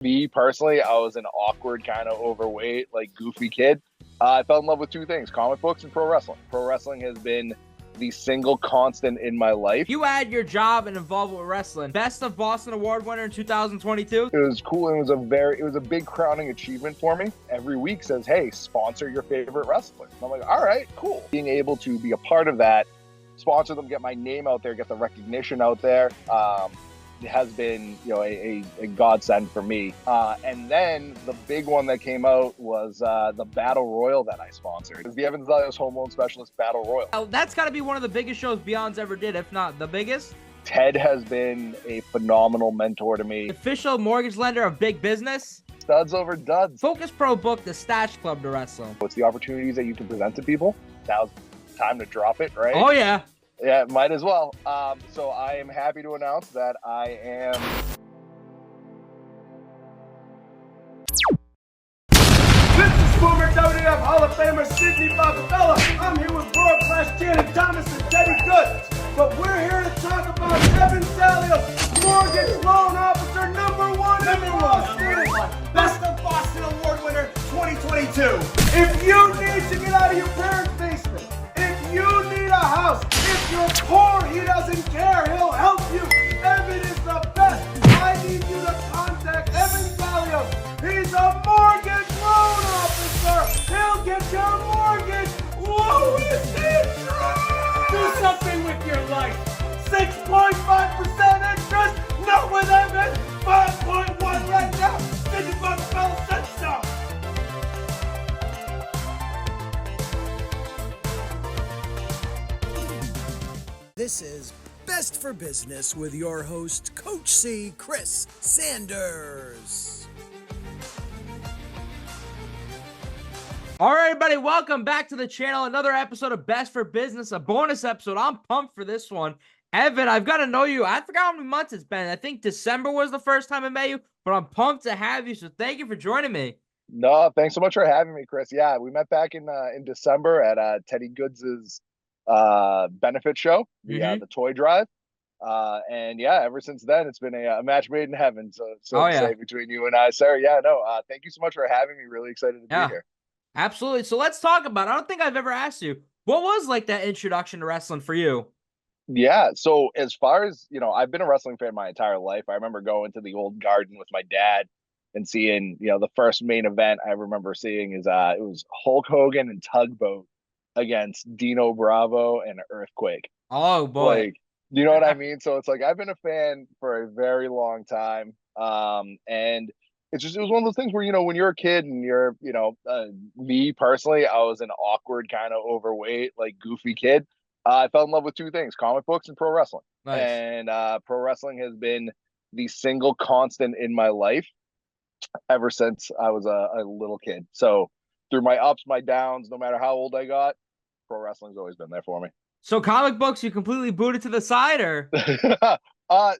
Me personally, I was an awkward, kind of overweight, like goofy kid. I fell in love with two things: comic books and pro wrestling. Pro wrestling has been the single constant in my life. You had your job and involved with wrestling. Best of Boston Award winner in 2022. It was cool. It was a big crowning achievement for me. Every week says, hey, sponsor your favorite wrestler. And I'm like, all right, cool. Being able to be a part of that, sponsor them, get my name out there, get the recognition out there, it has been, a godsend for me. And then the big one that came out was the Battle Royal that I sponsored. It was the Evan Zalios Home Loan Specialist Battle Royal. Oh, that's got to be one of the biggest shows Beyond's ever did, if not the biggest. Ted has been a phenomenal mentor to me. Official mortgage lender of big business. Studs over duds. Focus Pro booked the Stache Club to wrestle. What's the opportunities that you can present to people? Now's time to drop it, right? Oh, yeah. Yeah, might as well. So I am happy to announce that I am... This is former WWF Hall of Famer Sidney Bakabella. I'm here with world-class Janet Thomas and Teddy Goodz. But we're here to talk about Evan Zalios, mortgage loan officer number one in Boston. Best of Boston Award winner 2022. If you need to get out of your parents' basement, if you need a house, if you're poor, he doesn't care. He'll help you. Evan is the best. I need you to contact Evan Zalios. He's a mortgage loan officer. He'll get your mortgage lowest interest. Do something with your life. 6.5% interest. Not with Evan. 5.1 right now. Sidney Bakabella said so. This is Best for Business with your host, Coach C, Chris Sanders. All right, everybody, welcome back to the channel. Another episode of Best for Business, a bonus episode. I'm pumped for this one. Evan, I've got to know you. I forgot how many months it's been. I think December was the first time I met you, but I'm pumped to have you, so thank you for joining me. No, thanks so much for having me, Chris. Yeah, we met back in December at Teddy Goodz's benefit show, the toy drive. And yeah, ever since then, it's been a match made in heaven. So to say between you and I, sir. Yeah, no, thank you so much for having me. Really excited to be here. Absolutely. So let's talk about it. I don't think I've ever asked you, what was like that introduction to wrestling for you? Yeah. So as far as, I've been a wrestling fan my entire life. I remember going to the old Garden with my dad and seeing, the first main event I remember seeing is it was Hulk Hogan and Tugboat against Dino Bravo and Earthquake. Oh boy. Like, you know what I mean? So it's like I've been a fan for a very long time. And it was one of those things where, when you're a kid and you're, me personally, I was an awkward, kind of overweight, like goofy kid. I fell in love with two things: comic books and pro wrestling. Nice. And pro wrestling has been the single constant in my life ever since I was a little kid. So through my ups, my downs, no matter how old I got, pro wrestling's always been there for me. So comic books, you completely booted to the side, or?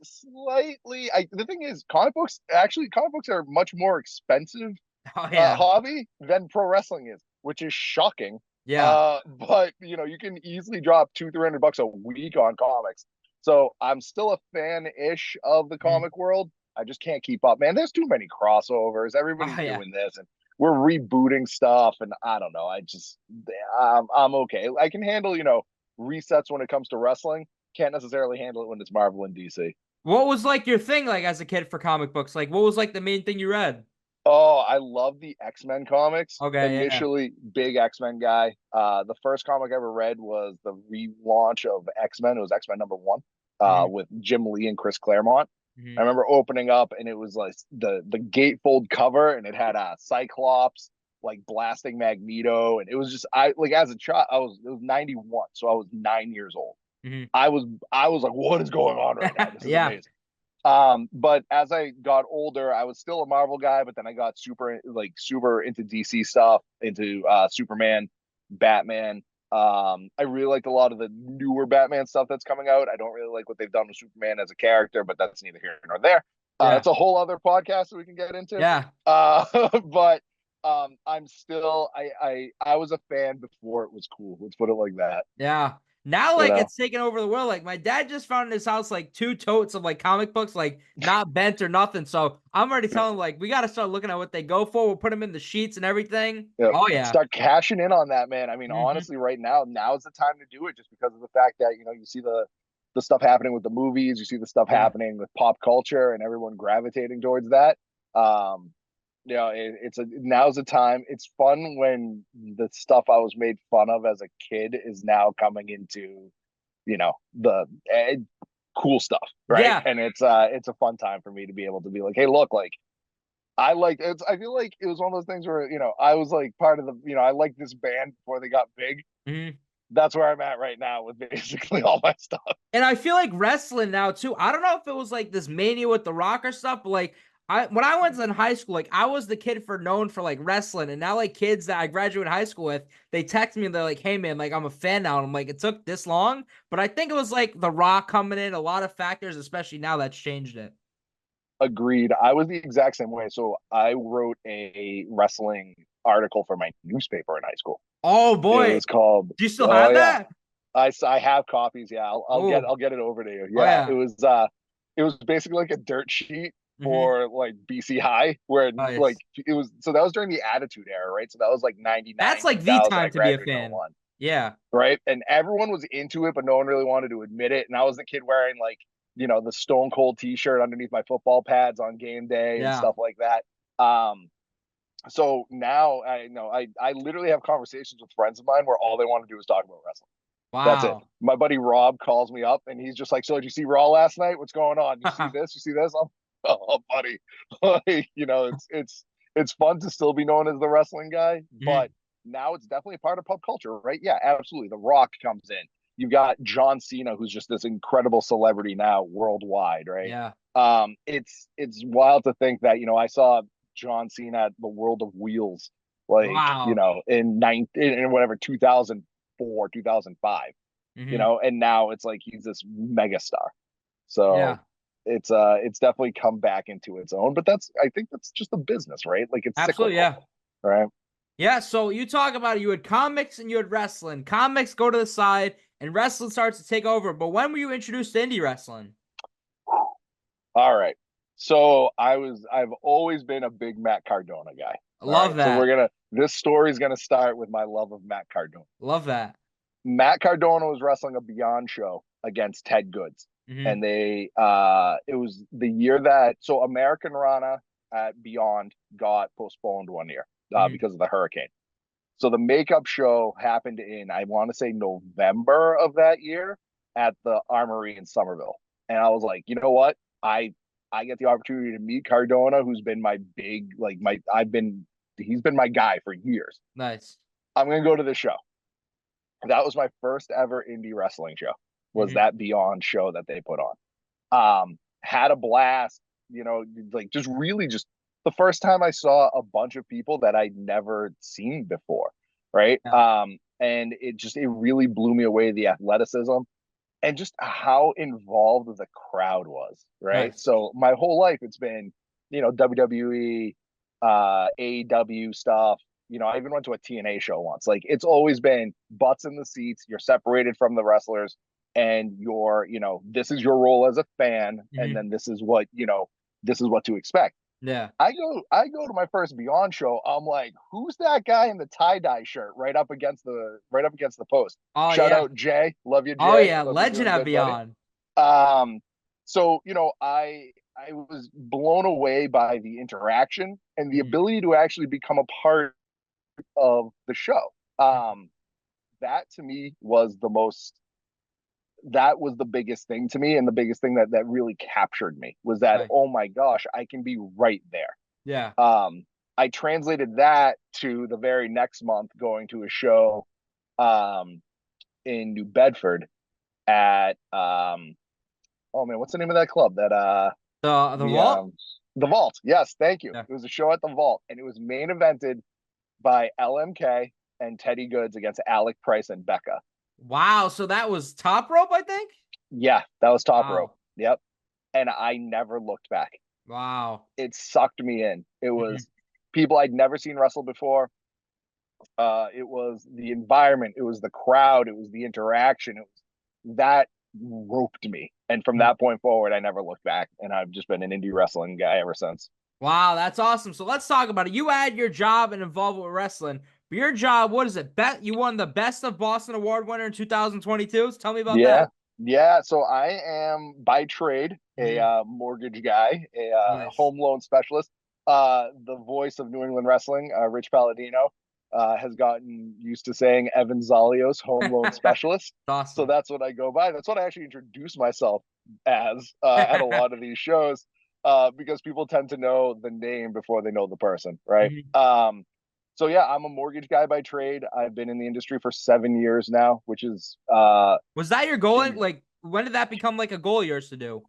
Slightly. The thing is, comic books are much more expensive hobby than pro wrestling is, which is shocking. Yeah. But you can easily drop $200-300 a week on comics. So I'm still a fan-ish of the comic world. I just can't keep up, man. There's too many crossovers. Everybody's doing this, and we're rebooting stuff, and I don't know. I'm okay. I can handle, resets when it comes to wrestling. Can't necessarily handle it when it's Marvel and DC. What was like your thing, like as a kid for comic books? Like, what was like the main thing you read? Oh, I love the X-Men comics. Okay. Initially, big X-Men guy. The first comic I ever read was the relaunch of X-Men. It was X-Men #1 with Jim Lee and Chris Claremont. I remember opening up, and it was like the gatefold cover, and it had a Cyclops like blasting Magneto, and it was just as a child, it was 91, so I was 9 years old. I was like, what is going on right now? This is amazing. But as I got older, I was still a Marvel guy, but then I got super into DC stuff, into Superman, Batman. I really liked a lot of the newer Batman stuff that's coming out. I don't really like what they've done with Superman as a character, but that's neither here nor there. That's a whole other podcast that we can get into. Yeah. But I'm still I was a fan before it was cool. Let's put it like that. Yeah. Now, You like, know? it's taken over the world. Like, my dad just found in his house, like, 2 totes of, like, comic books, like, not bent or nothing. So I'm already telling him, like, we got to start looking at what they go for. We'll put them in the sheets and everything. Yep. Oh, yeah. Start cashing in on that, man. I mean, Mhm. honestly, right now's the time to do it, just because of the fact that, you know, you see the stuff happening with the movies, you see the stuff Yeah. happening with pop culture and everyone gravitating towards that. You know, now's the time. It's fun when the stuff I was made fun of as a kid is now coming into, you know, the cool stuff, right? Yeah. And it's a fun time for me to be able to be like, hey, look, like, I feel like it was one of those things where, you know, I was like part of the, you know, I liked this band before they got big. Mhm. That's where I'm at right now with basically all my stuff. And I feel like wrestling now too. I don't know if it was like this mania with the rocker stuff, but like when I went in high school, like I was the kid known for like wrestling, and now like kids that I graduated high school with, they text me and they're like, "Hey man, like I'm a fan now." And I'm like, "It took this long," but I think it was like The Rock coming in, a lot of factors, especially now that's changed it. Agreed. I was the exact same way. So I wrote a wrestling article for my newspaper in high school. Oh It boy, was called. do you still Oh have yeah, that? I have copies. Yeah, Oh, I'll get it over to you. oh Yeah, yeah. it was basically like a dirt sheet Mm-hmm. for like BC High, where like Nice. it was. So that was during the Attitude Era, right? So that was like 99, That's like the 2000. I time to be a graduated in fan. '01, Yeah. right? And everyone was into it, but no one really wanted to admit it. And I was the kid wearing like, you know, the Stone Cold T-shirt underneath my football pads on game day and Yeah. stuff like that. So now I know I literally have conversations with friends of mine where all they want to do is talk about wrestling. That's it. Wow. My buddy Rob calls me up and he's just like, "So did you see Raw last night? What's going on? You see this? You see this?" I'm, "Oh, buddy." Like, you know, it's fun to still be known as the wrestling guy, Mhm. but now it's definitely a part of pop culture, right? Yeah, absolutely. The Rock comes in. You've got John Cena, who's just this incredible celebrity now worldwide, right? Yeah. It's wild to think that, you know, I saw John Cena at the World of Wheels, like, you Wow. know, in whatever 2004, 2005, you Hmm. know, and now it's like he's this mega star. Yeah. So it's definitely come back into its own, but I think that's just a business, right? Like it's Absolutely. cyclical, Yeah. right? Yeah, so you talk about it, you had comics and you had wrestling. Comics go to the side and wrestling starts to take over. But when were you introduced to indie wrestling? All right. So I've always been a big Matt Cardona guy. I All love right. So that. this story is gonna start with my love of Matt Cardona. Love that. Matt Cardona was wrestling a Beyond show against Ted Goodz. Hmm. And it was the year that, so American Rana at Beyond got postponed one year Hmm. because of the hurricane. So the makeup show happened in, I want to say, November of that year at the Armory in Somerville. And I was like, you know what? I get the opportunity to meet Cardona, who's been my big, like he's been my guy for years. Nice. I'm gonna go to the show. That was my first ever indie wrestling show. Was Hmm. that Beyond show that they put on? Had a blast. You know, like just the first time I saw a bunch of people that I'd never seen before, right? Yeah. And it really blew me away, the athleticism and just how involved the crowd was, right? Nice. So my whole life it's been, you know, WWE, AEW stuff. You know, I even went to a TNA show once. Like it's always been butts in the seats. You're separated from the wrestlers, and you know, this is your role as a fan, and Hmm. then this is what to expect. Yeah. I go to my first Beyond show. I'm like, who's that guy in the tie-dye shirt right up against the post? Oh, Shout yeah. out Jay. Love you, Oh, Jay. yeah. Hope you're Legend doing at good, buddy. Beyond. So, you know, I was blown away by the interaction and the Hmm. ability to actually become a part of the show. That to me was that was the biggest thing to me, and the biggest thing that really captured me was that, Nice. oh my gosh, I can be right there. Yeah. I translated that to the very next month going to a show um in New Bedford at oh man, what's the name of that club? That The vault? the Vault. Yes, thank you. Yeah. It was a show at the Vault, and it was main evented by LMK and Teddy Goodz against Alec Price and Becca. Wow. So that was top rope, I think. Yeah, that was top rope. Wow. Yep. And I never looked back. Wow. It sucked me in. It Hmm. was people I'd never seen wrestle before. It was the environment. It was the crowd. It was the interaction. It was that roped me. And from that point forward, I never looked back. And I've just been an indie wrestling guy ever since. Wow, that's awesome. So let's talk about it. You had your job and involved with wrestling. But your job, what is it? You won the Best of Boston Award winner in 2022. So tell me about that. Yeah. So I am by trade a mortgage guy, a home loan specialist. The voice of New England wrestling, Rich Palladino, has gotten used to saying Evan Zalios, home loan specialist. Awesome. So that's what I go by. That's what I actually introduce myself as at a lot of these shows, because people tend to know the name before they know the person, right? So yeah, I'm a mortgage guy by trade. I've been in the industry for 7 years now, which is was that your goal? Like, when did that become like a goal of yours to do?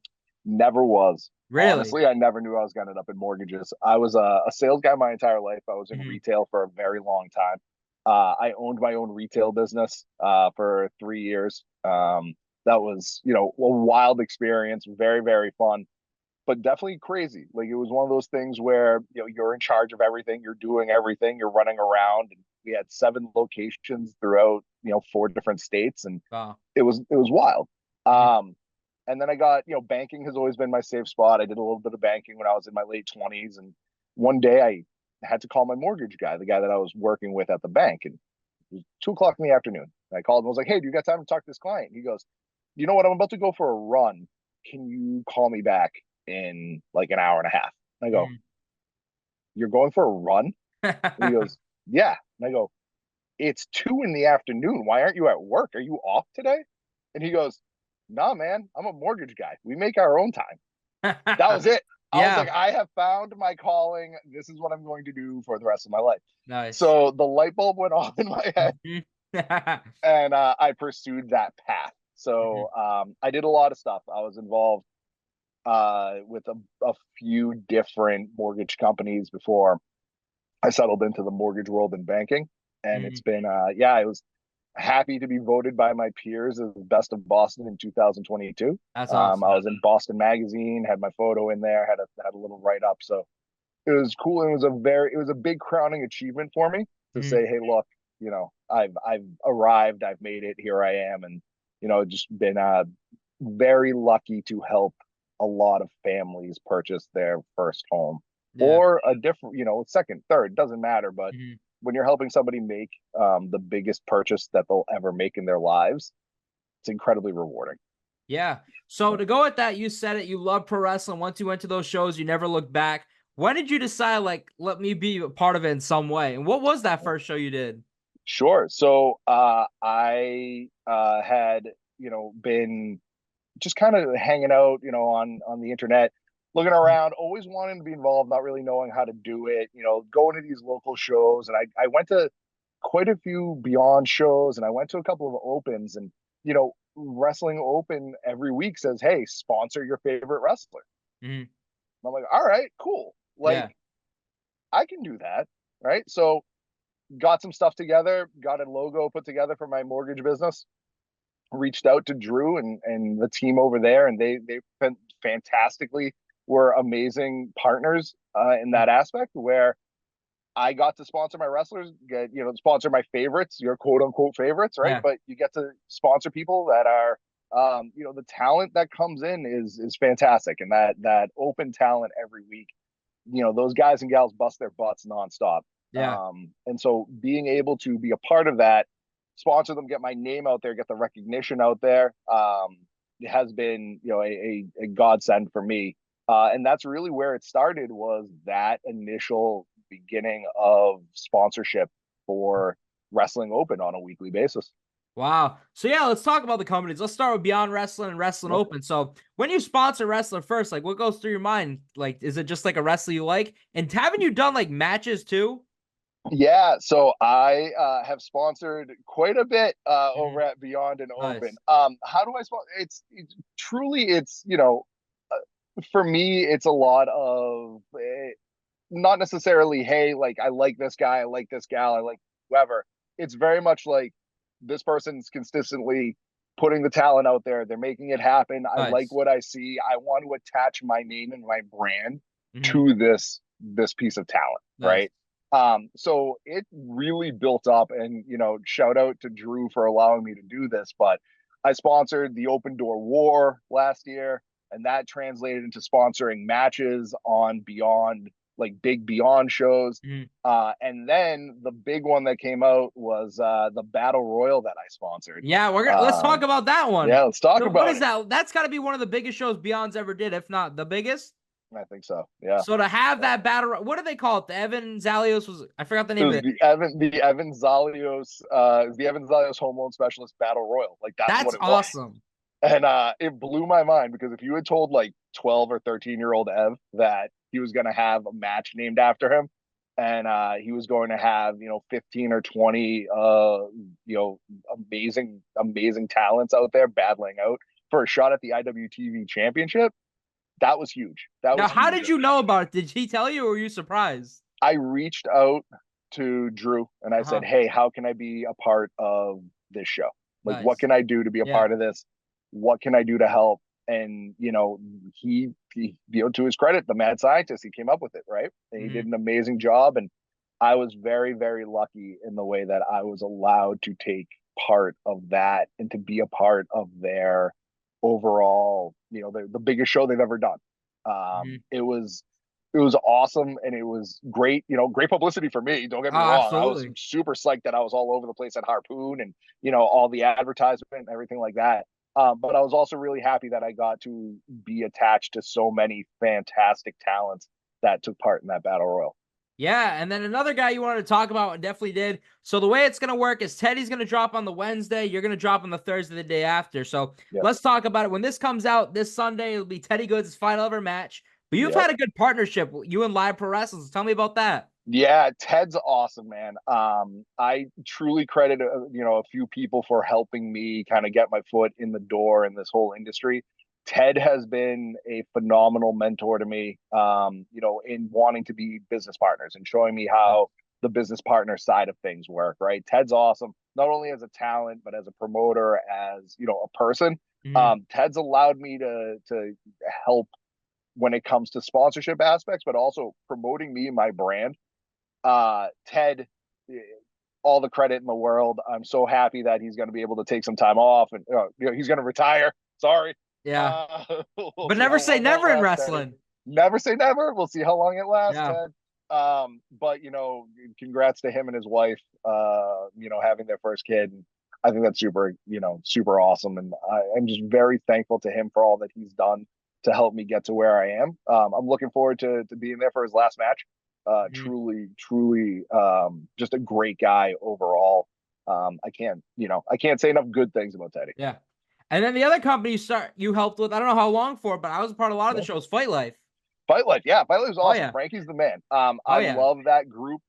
Never was. Really? Honestly, I never knew I was going to end up in mortgages. I was a sales guy my entire life. I was in retail for a very long time. I owned my own retail business for 3 years. That was, a wild experience, very, very fun, but definitely crazy. Like, it was one of those things where, you're in charge of everything. You're doing everything. You're running around. And we had 7 locations throughout, 4 different states. And it was wild. And then I got, banking has always been my safe spot. I did a little bit of banking when I was in my late 20s. And one day I had to call my mortgage guy, the guy that I was working with at the bank. And it was 2:00 in the afternoon. And I called him. I was like, hey, do you got time to talk to this client? He goes, you know what? I'm about to go for a run. Can you call me back in like an hour and a half? And I go, you're going for a run? And he goes, yeah. And I go, it's 2 p.m. Why aren't you at work? Are you off today? And he goes, nah, man, I'm a mortgage guy. We make our own time. That was it. I was like, I have found my calling. This is what I'm going to do for the rest of my life. Nice. So the light bulb went off in my head, and I pursued that path. So I did a lot of stuff. I was involved with a few different mortgage companies before I settled into the mortgage world and banking. And it's been, I was happy to be voted by my peers as Best of Boston in 2022. That's awesome. I was in Boston Magazine, had my photo in there, had a little write up. So it was cool. It was a big crowning achievement for me to say, hey, look, I've arrived, I've made it, here I am. And, just been very lucky to help a lot of families purchase their first home or a different, second, third, doesn't matter. But when you're helping somebody make the biggest purchase that they'll ever make in their lives, it's incredibly rewarding. Yeah. So to go with that, you said it, you love pro wrestling. Once you went to those shows, you never looked back. When did you decide, like, let me be a part of it in some way? And what was that first show you did? Sure. So I had, been just kind of hanging out, on the internet, looking around, always wanting to be involved, not really knowing how to do it, going to these local shows. And I went to quite a few Beyond shows, and I went to a couple of opens, and, Wrestling Open every week says, hey, sponsor your favorite wrestler. I'm like, all right, cool. Like, I can do that. Right. So got some stuff together, got a logo put together for my mortgage business, reached out to Drew and the team over there, and they've been fantastically, were amazing partners in that aspect, where I got to sponsor my wrestlers, sponsor my favorites, your quote unquote favorites, right? But you get to sponsor people that are, the talent that comes in is fantastic. And that open talent every week, those guys and gals bust their butts nonstop. And so being able to be a part of that, sponsor them, get my name out there, get the recognition out there, it has been, a godsend for me. And that's really where it started, was that initial beginning of sponsorship for Wrestling Open on a weekly basis. Wow. So let's talk about the companies. Let's start with Beyond Wrestling and Wrestling Open. So when you sponsor a wrestler first, like, what goes through your mind? Like, is it just like a wrestler you like? And haven't you done like matches too? Yeah, so I have sponsored quite a bit over at Beyond and Open. How do I sponsor? It's truly, for me, it's a lot of not necessarily, hey, like, I like this guy, I like this gal, I like whoever. It's very much like, this person's consistently putting the talent out there. They're making it happen. I like what I see. I want to attach my name and my brand to this piece of talent, right? So it really built up, and shout out to Drew for allowing me to do this, but I sponsored the Open Door War last year, and that translated into sponsoring matches on Beyond, like big Beyond shows. And then the big one that came out was the Battle Royal that I sponsored. Yeah, let's talk about that one. Yeah, let's talk about what is it. that? That's got to be one of the biggest shows Beyond's ever did, if not the biggest. I think so. Yeah. So to have that battle, what do they call it? The Evan Zalios I forgot the name of it. The Evan Zalios, the Evan Zalios Home Loan Specialist Battle Royal. Like that's what it awesome. Was. And it blew my mind, because if you had told like 12 or 13-year-old Ev that he was going to have a match named after him, and he was going to have 15 or 20 amazing talents out there battling out for a shot at the IWTV Championship, that was huge. Now, how did you know about it? Did he tell you, or were you surprised? I reached out to Drew and I said, hey, how can I be a part of this show? Like, what can I do to be a part of this? What can I do to help? And, he to his credit, the mad scientist, he came up with it, right? And he did an amazing job. And I was very, very lucky in the way that I was allowed to take part of that and to be a part of their overall, the biggest show they've ever done. It was awesome, and it was great, great publicity for me. Don't get me wrong. Absolutely. I was super psyched that I was all over the place at Harpoon and, all the advertisement and everything like that. But I was also really happy that I got to be attached to so many fantastic talents that took part in that battle royal. Yeah, and then another guy you wanted to talk about, and definitely did. So the way it's going to work is Teddy's going to drop on the Wednesday. You're going to drop on the Thursday, the day after. So let's talk about it. When this comes out this Sunday, it'll be Teddy Goodz' final ever match. But you've had a good partnership, you and Live Pro Wrestling. Tell me about that. Yeah, Ted's awesome, man. I truly credit, a few people for helping me kind of get my foot in the door in this whole industry. Ted has been a phenomenal mentor to me, in wanting to be business partners and showing me how the business partner side of things work, right? Ted's awesome, not only as a talent, but as a promoter, as, a person. Ted's allowed me to help when it comes to sponsorship aspects, but also promoting me and my brand. Ted, all the credit in the world. I'm so happy that he's going to be able to take some time off, and he's going to retire. Sorry. Yeah. But never say never in wrestling. Never say never. We'll see how long it lasts, Ted. But congrats to him and his wife, having their first kid. I think that's super awesome. And I'm just very thankful to him for all that he's done to help me get to where I am. I'm looking forward to being there for his last match. Truly, just a great guy overall. I can't say enough good things about Teddy. Yeah. And then the other company you helped with, I don't know how long for, but I was a part of a lot of the shows. Fight Life. Fight Life was awesome. Frankie's the man. I love that group.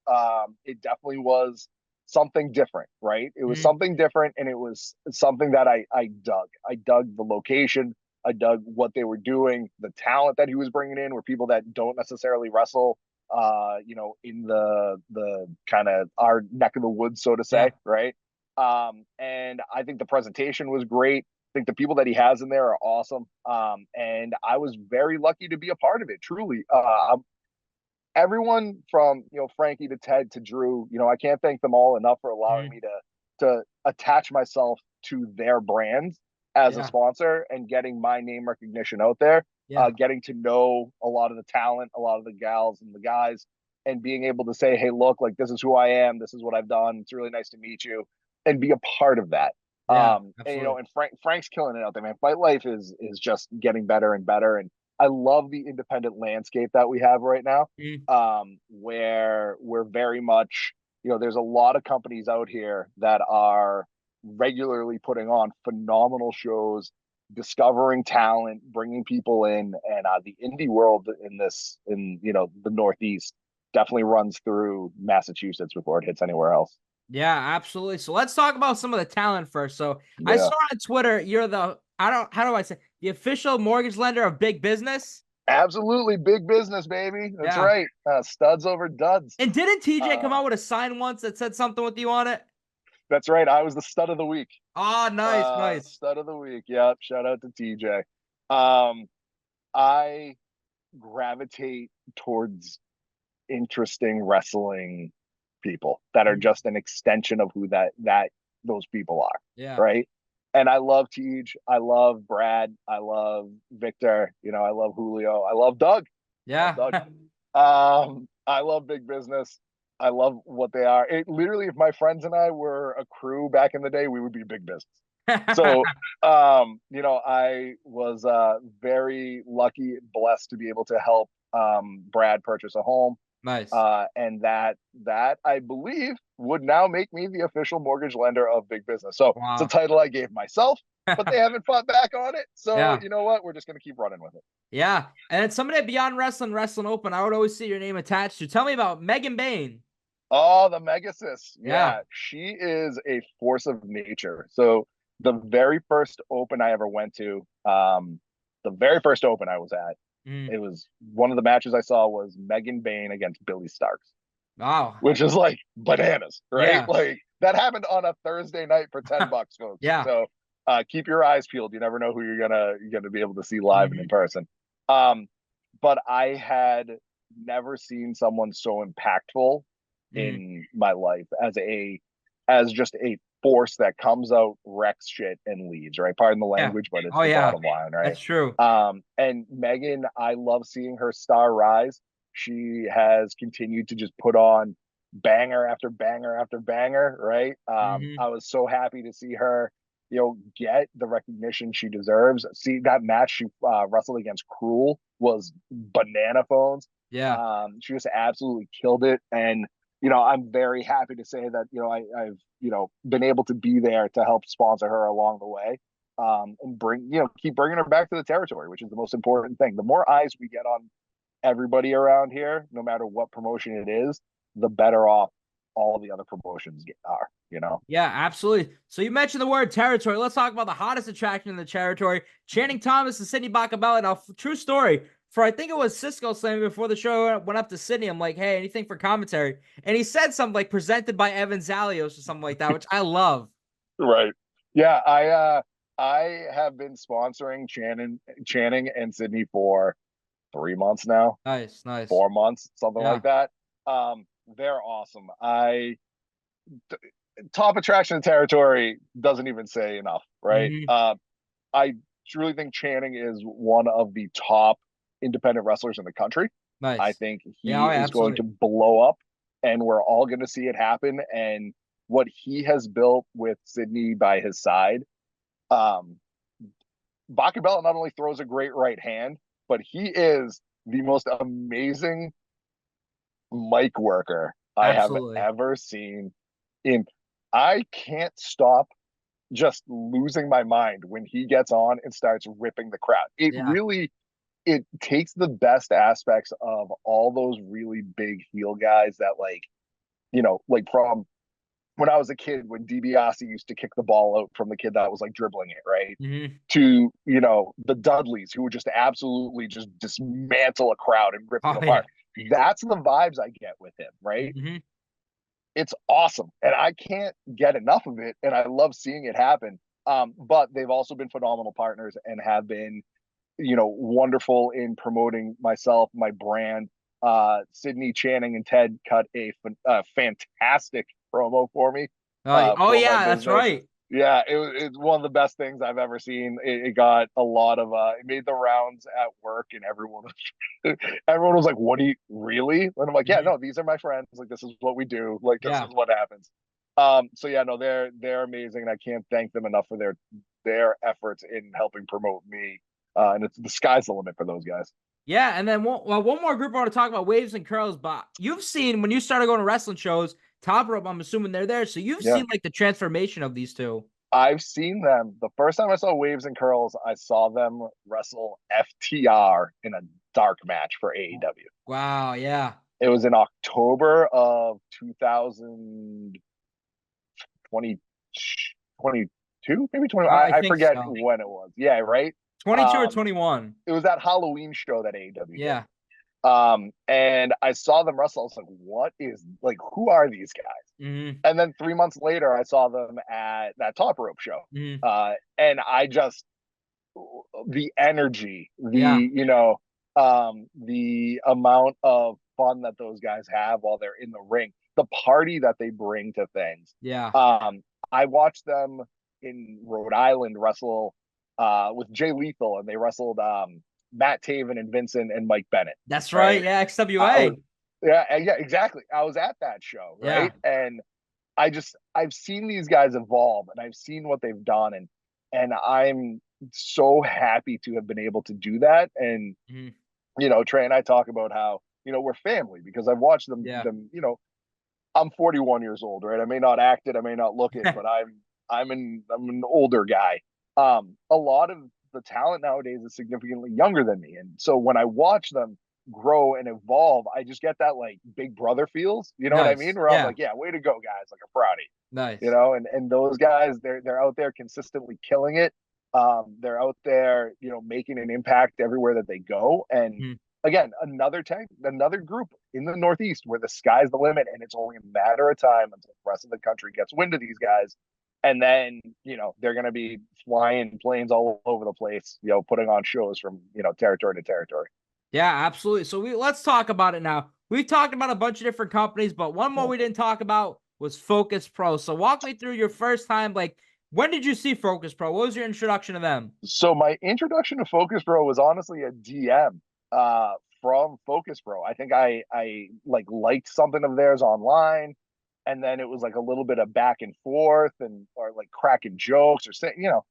It definitely was something different, right? It was something different, and it was something that I dug. I dug the location. I dug what they were doing. The talent that he was bringing in were people that don't necessarily wrestle, in the kind of our neck of the woods, so to say, right? And I think the presentation was great. I think the people that he has in there are awesome. And I was very lucky to be a part of it, truly. Everyone from, Frankie to Ted to Drew, I can't thank them all enough for allowing me to attach myself to their brand as a sponsor and getting my name recognition out there, getting to know a lot of the talent, a lot of the gals and the guys, and being able to say, hey, look, like, this is who I am. This is what I've done. It's really nice to meet you, and be a part of that. And Frank's killing it out there, man. Fight Life is just getting better and better. And I love the independent landscape that we have right now, where we're very much, there's a lot of companies out here that are regularly putting on phenomenal shows, discovering talent, bringing people in, and the indie world in the Northeast definitely runs through Massachusetts before it hits anywhere else. Yeah, absolutely. So let's talk about some of the talent first. So I saw on Twitter, you're the the official mortgage lender of Big Business. Absolutely, Big Business, baby. That's right. Studs over duds. And didn't TJ come out with a sign once that said something with you on it? That's right. I was the stud of the week. Oh, nice. Stud of the week. Yep. Shout out to TJ. I gravitate towards interesting wrestling people that are just an extension of who that those people are. Yeah. Right. And I love Tej. I love Brad. I love Victor. You know, I love Julio. I love Doug. Yeah. I love Big Business. I love what they are. It literally, if my friends and I were a crew back in the day, we would be Big Business. So, you know, I was very lucky, blessed to be able to help Brad purchase a home. Nice. And that I believe would now make me the official mortgage lender of Big Business. So Wow. it's a title I gave myself, but they haven't fought back on it. So Yeah. you know what? We're just going to keep running with it. Yeah. And then somebody at Beyond Wrestling, Wrestling Open, I would always see your name attached to. Tell me about Megan Bayne. Oh, the Megasis. Yeah. She is a force of nature. So the very first open I ever went to, the very first open I was at, it was one of the matches I saw was Megan Bayne against Billy Starks. Wow. Which is like bananas, right? Yeah. Like that happened on a Thursday night for $10, folks. Yeah. So keep your eyes peeled. You never know who you're gonna be able to see live and in person. But I had never seen someone so impactful in my life as just a force that comes out, wrecks shit, and leaves, right? Pardon the language, but it's the bottom line, right? That's true. And Megan, I love seeing her star rise. She has continued to just put on banger after banger after banger, right? I was so happy to see her, you know, get the recognition she deserves. See, that match she wrestled against Cruel was banana phones. Yeah. She just absolutely killed it. And you know, I'm very happy to say that, you know, I've, you know, been able to be there to help sponsor her along the way, and keep bringing her back to the territory, which is the most important thing. The more eyes we get on everybody around here, no matter what promotion it is, the better off all the other promotions are, you know? Yeah, absolutely. So you mentioned the word territory. Let's talk about the hottest attraction in the territory, Channing Thomas and Sidney Bakabella. Now, true story. For I think it was Cisco Slam before the show went up to Sidney. I'm like, hey, anything for commentary? And he said something like presented by Evan Zalios or something like that, which I love. Right. Yeah, I have been sponsoring Channing and Sidney for 3 months now. Nice. 4 months, something like that. They're awesome. Top attraction territory doesn't even say enough, right? I truly think Channing is one of the top independent wrestlers in the country. Nice. I think he is going to blow up, and we're all going to see it happen. And what he has built with Sidney by his side, Bakabella not only throws a great right hand, but he is the most amazing mic worker I have ever seen. I can't stop just losing my mind when he gets on and starts ripping the crowd. It takes the best aspects of all those really big heel guys that, like, you know, like from when I was a kid, when DiBiase used to kick the ball out from the kid that was like dribbling it, right? To, you know, the Dudleys who would just absolutely just dismantle a crowd and rip them apart. That's the vibes I get with him, right? It's awesome. And I can't get enough of it. And I love seeing it happen. But they've also been phenomenal partners and have been, you know, wonderful in promoting myself, my brand. Sidney, Channing, and Ted cut a fantastic promo for me. That's right. Yeah, it's one of the best things I've ever seen. It got a lot of it made the rounds at work, and everyone was like, "What do you really?" And I'm like, "Yeah, no, these are my friends. Like, this is what we do. Like, this is what happens." So yeah, no, they're amazing, and I can't thank them enough for their efforts in helping promote me. And it's the sky's the limit for those guys. Yeah, and then one more group I want to talk about, Waves and Curls. But you've seen when you started going to wrestling shows, Top Rope, I'm assuming they're there. So you've seen like the transformation of these two. I've seen them. The first time I saw Waves and Curls, I saw them wrestle FTR in a dark match for AEW. Wow, yeah. It was in October of 2022, maybe 20. I forget when it was. Yeah, right? 22 or 21. It was that Halloween show that AEW did. And I saw them wrestle. I was like, who are these guys? And then 3 months later, I saw them at that Top Rope show. And I just, the energy, the amount of fun that those guys have while they're in the ring, the party that they bring to things. Yeah. I watched them in Rhode Island wrestle with Jay Lethal, and they wrestled Matt Taven and Vincent and Mike Bennett. That's right. Yeah, XWA. Yeah, exactly. I was at that show, right? Yeah. And I've seen these guys evolve, and I've seen what they've done, and I'm so happy to have been able to do that. And you know, Trey and I talk about how, you know, we're family because I've watched them, you know, I'm 41 years old, right? I may not act it, I may not look it, but I'm an older guy. A lot of the talent nowadays is significantly younger than me. And so when I watch them grow and evolve, I just get that like big brother feels, you know what I mean? Where I'm like, yeah, way to go, guys, like a proudy. Nice. You know, and those guys, they're out there consistently killing it. They're out there, you know, making an impact everywhere that they go. And again, another group in the Northeast where the sky's the limit, and it's only a matter of time until the rest of the country gets wind of these guys. And then, you know, they're going to be flying planes all over the place, you know, putting on shows from, you know, territory to territory. Yeah, absolutely. So let's talk about it now. We've talked about a bunch of different companies, but one more we didn't talk about was Focus Pro. So walk me through your first time. Like, when did you see Focus Pro? What was your introduction to them? So my introduction to Focus Pro was honestly a DM from Focus Pro. I think I liked something of theirs online, and then it was like a little bit of back and forth or like cracking jokes or saying, you know,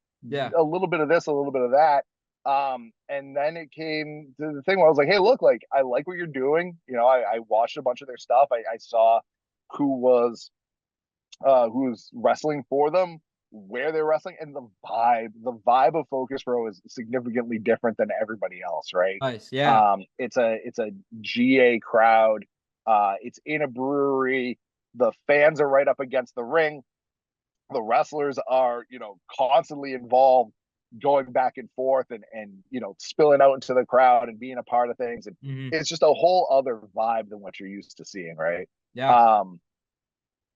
a little bit of this, a little bit of that. And then it came to the thing where I was like, hey, look, like I like what you're doing. You know, I watched a bunch of their stuff. I saw who was wrestling for them, where they're wrestling, and the vibe of Focus Pro is significantly different than everybody else, right? Nice. Yeah. It's a GA crowd. It's in a brewery. The fans are right up against the ring. The wrestlers are, you know, constantly involved, going back and forth and you know, spilling out into the crowd and being a part of things. And it's just a whole other vibe than what you're used to seeing, right? Yeah.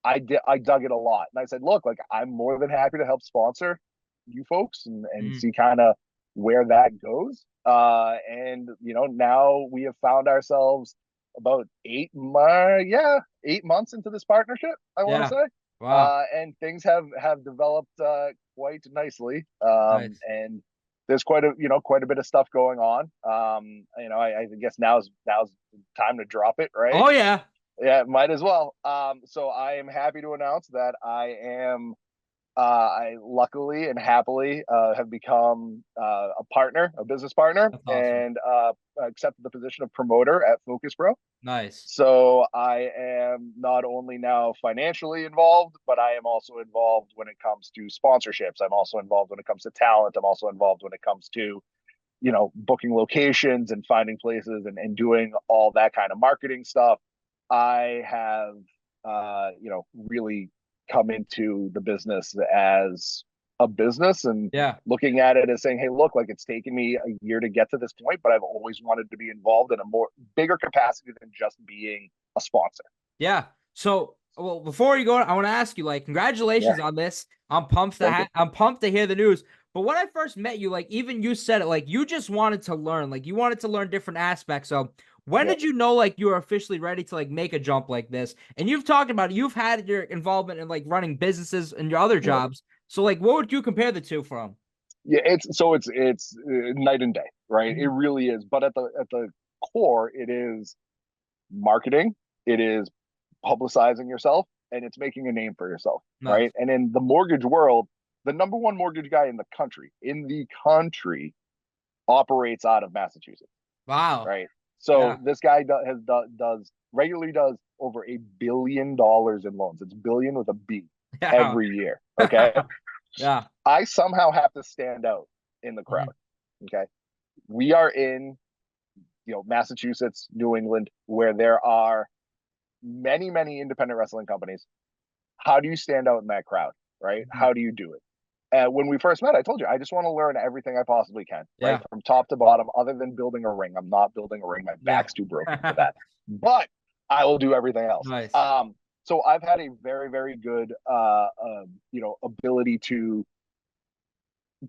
I dug it a lot, and I said, look, like I'm more than happy to help sponsor you folks and see kind of where that goes. And you know, now we have found ourselves about 8 months into this partnership, I want to say. Wow. And things have developed quite nicely. And there's quite a bit of stuff going on. You know, I guess now's time to drop it, right? Oh yeah. Yeah, might as well. So I am happy to announce that I luckily and happily have become a business partner. That's awesome. And accepted the position of promoter at Focus Pro. Nice. So I am not only now financially involved, but I am also involved when it comes to sponsorships. I'm also involved when it comes to talent. I'm also involved when it comes to, you know, booking locations and finding places and doing all that kind of marketing stuff. I have, you know, really come into the business as a business and looking at it as saying, hey, look, like it's taken me a year to get to this point, but I've always wanted to be involved in a bigger capacity than just being a sponsor. Yeah. So, well, before you go, I want to ask you, like, congratulations on this. I'm pumped to hear the news. But when I first met you, like, even you said it, like, you just wanted to learn, like, you wanted to learn different aspects. So when did you know, like, you were officially ready to, like, make a jump like this? And you've talked about it. You've had your involvement in, like, running businesses and your other jobs. So, like, what would you compare the two from? Yeah, it's night and day, right? It really is. But at the core, it is marketing. It is publicizing yourself, and it's making a name for yourself, right? And in the mortgage world, the number one mortgage guy in the country operates out of Massachusetts. Wow. Right. So this guy regularly does over $1 billion in loans. It's billion with a B every year. Okay. Yeah. I somehow have to stand out in the crowd. Okay. We are in, you know, Massachusetts, New England, where there are many, many independent wrestling companies. How do you stand out in that crowd? Right. How do you do it? When we first met, I told you, I just want to learn everything I possibly can, right? From top to bottom, other than building a ring. I'm not building a ring. My back's too broken for that. But I will do everything else. Nice. So I've had a very, very good, you know, ability to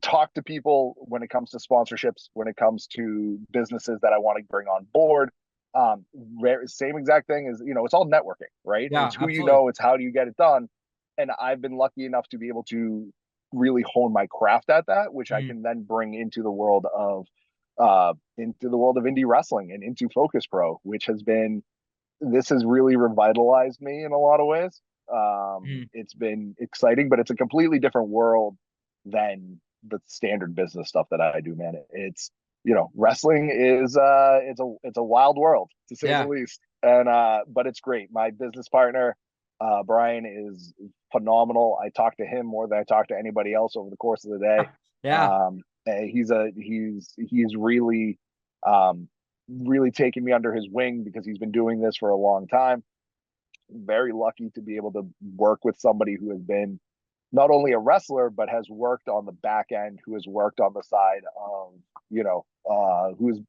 talk to people when it comes to sponsorships, when it comes to businesses that I want to bring on board. Same exact thing is, it's all networking, right? Yeah, It's who you absolutely. know, it's how do you get it done. And I've been lucky enough to be able to really hone my craft at that, which I can then bring into the world of indie wrestling and into Focus Pro, which this has really revitalized me in a lot of ways. It's been exciting, but it's a completely different world than the standard business stuff that I do, man. It's wrestling is it's a wild world, to say the least. And but it's great. My business partner, Brian, is phenomenal. I talk to him more than I talk to anybody else over the course of the day. Yeah. He's really really taken me under his wing because he's been doing this for a long time. Very lucky to be able to work with somebody who has been not only a wrestler, but has worked on the back end, who has worked on the side of, who's,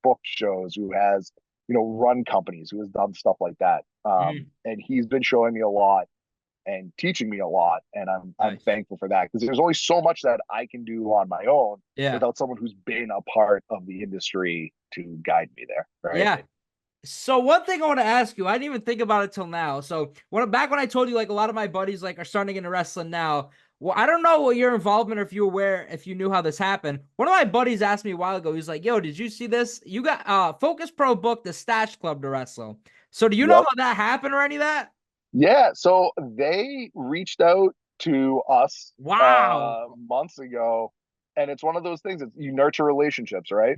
booked shows, who has, run companies, who has done stuff like that. And he's been showing me a lot and teaching me a lot. And I'm thankful for that, because there's only so much that I can do on my own without someone who's been a part of the industry to guide me there. Right. Yeah. So one thing I want to ask you, I didn't even think about it till now. So back when I told you, like, a lot of my buddies like are starting to get into wrestling now. Well, I don't know what your involvement, or if you were aware, if you knew how this happened. One of my buddies asked me a while ago. He's like, "Yo, did you see this? You got Focus Pro booked the Stache Club to wrestle. So do you know how that happened or any of that?" Yeah. So they reached out to us months ago, and it's one of those things that you nurture relationships, right?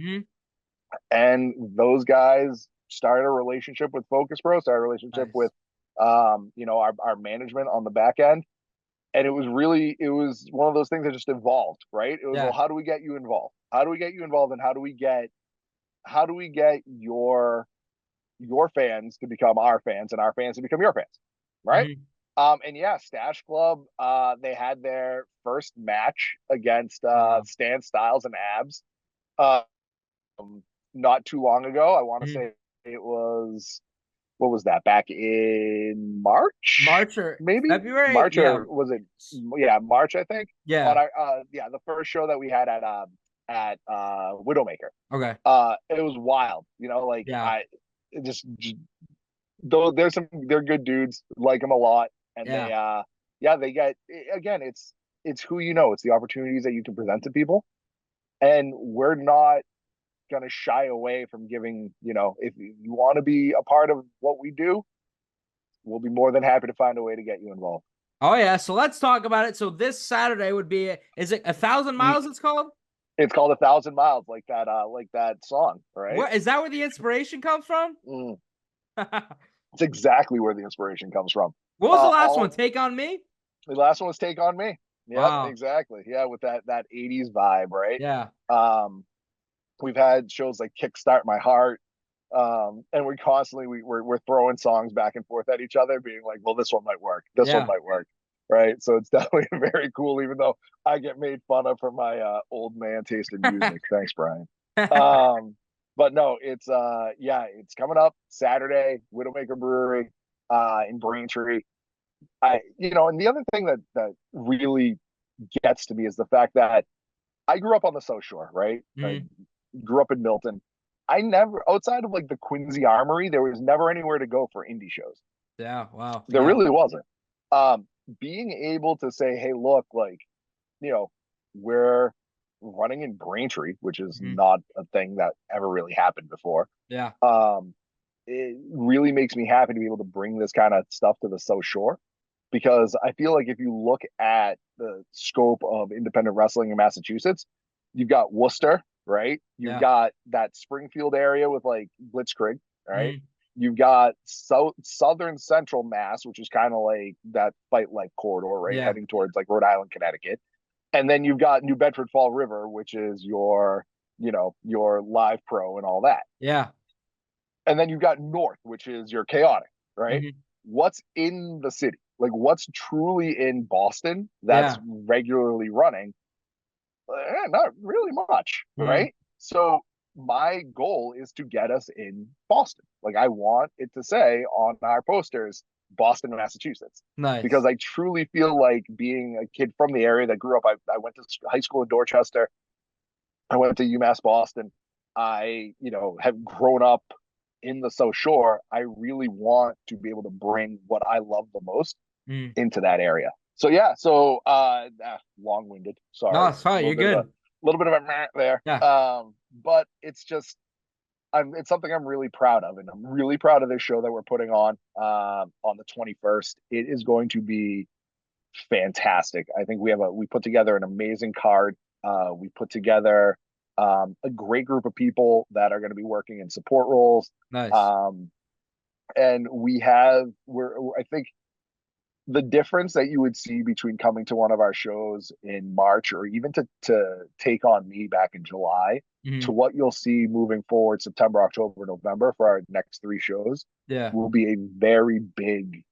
And those guys started a relationship with Focus Pro, started a relationship with, our management on the back end. And it was one of those things that just evolved, right? It was, well, how do we get you involved? How do we get you involved? And how do we get your fans to become our fans and our fans to become your fans? Right. And Stache Club, they had their first match against Stan Styles and ABBS not too long ago. I want to say it was, what was that, back in March or maybe February? March, or was it March, I think. On our the first show that we had at Widowmaker. Okay. It was wild, though they're good dudes, like them a lot. And they get, again, it's who it's the opportunities that you can present to people, and we're not gonna shy away from giving, if you want to be a part of what we do, we'll be more than happy to find a way to get you involved. Oh yeah, so let's talk about it. So this Saturday would be, is it 1,000 miles it's called? It's called 1,000 miles, like that song, right? What is that, where the inspiration comes from? It's exactly where the inspiration comes from. What was the last one? Take on Me? The last one was Take on Me. Yeah, exactly. Yeah, with that 80s vibe, right? Yeah. We've had shows like Kickstart My Heart. And we constantly we're throwing songs back and forth at each other, being like, well, this one might work. This one might work. Right. So it's definitely very cool, even though I get made fun of for my old man taste in music. Thanks, Brian. But no, it's coming up Saturday, Widowmaker Brewery in Braintree. And the other thing that really gets to me is the fact that I grew up on the South Shore, right? I grew up in Milton. I never, outside of like the Quincy Armory, there was never anywhere to go for indie shows. Yeah, wow. There really wasn't. Being able to say, hey, look, like, we're running in Braintree, which is not a thing that ever really happened before. Yeah. It really makes me happy to be able to bring this kind of stuff to the South Shore, because I feel like if you look at the scope of independent wrestling in Massachusetts, you've got Worcester, right? You've got that Springfield area with like Blitzkrieg, right? You've got southern central Mass, which is kind of like that Fight Life corridor, right? Heading towards like Rhode Island, Connecticut. And then you've got New Bedford Fall River, which is your Live Pro and all that. Yeah. And then you've got North, which is your Chaotic, right? What's in the city? Like, what's truly in Boston that's regularly running? Not really much, right? So my goal is to get us in Boston. Like, I want it to say on our posters, Boston, Massachusetts. Nice. Because I truly feel like, being a kid from the area that grew up, I went to high school in Dorchester. I went to UMass Boston. I, have grown up in the South Shore, I really want to be able to bring what I love the most into that area. So yeah, so long-winded. Sorry. No, it's fine. You're good. A little bit of a meh there. Yeah. But it's just it's something I'm really proud of, and I'm really proud of this show that we're putting on the 21st. It is going to be fantastic. I think we put together an amazing card. We put together a great group of people that are going to be working in support roles. Nice. And I think the difference that you would see between coming to one of our shows in March or even to take on me back in July to what you'll see moving forward September, October, November for our next 3 shows will be a very big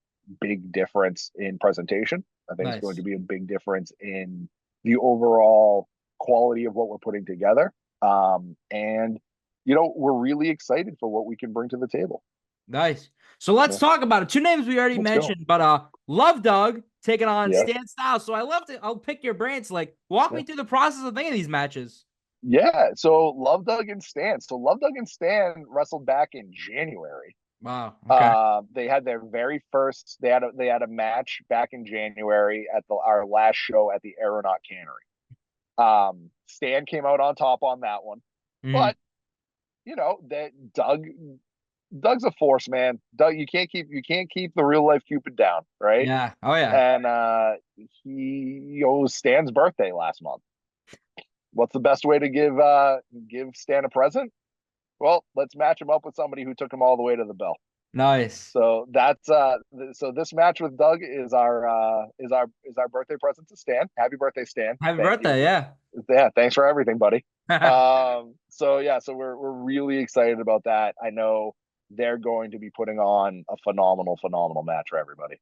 difference in presentation. I think it's going to be a big difference in the overall quality of what we're putting together. And, we're really excited for what we can bring to the table. Nice. So let's talk about it. 2 names we already mentioned, but Love Doug taking on Stan Styles. So I'll pick your brains. Like, walk me through the process of thinking of these matches. Yeah. So Love Doug and Stan. So Love Doug and Stan wrestled back in January. Wow. Okay. They had their very first. They had a match back in January at our last show at the Aeronaut Cannery. Stan came out on top on that one, but that Doug's a force, man. Doug, you can't keep the real life Cupid down, right? Yeah. Oh yeah. And it was Stan's birthday last month. What's the best way to give Stan a present? Well, let's match him up with somebody who took him all the way to the bell. Nice. So that's so this match with Doug is our birthday present to Stan. Happy birthday, Stan. Happy birthday, yeah. Yeah, thanks for everything, buddy. So we're really excited about that. I know they're going to be putting on a phenomenal match for everybody.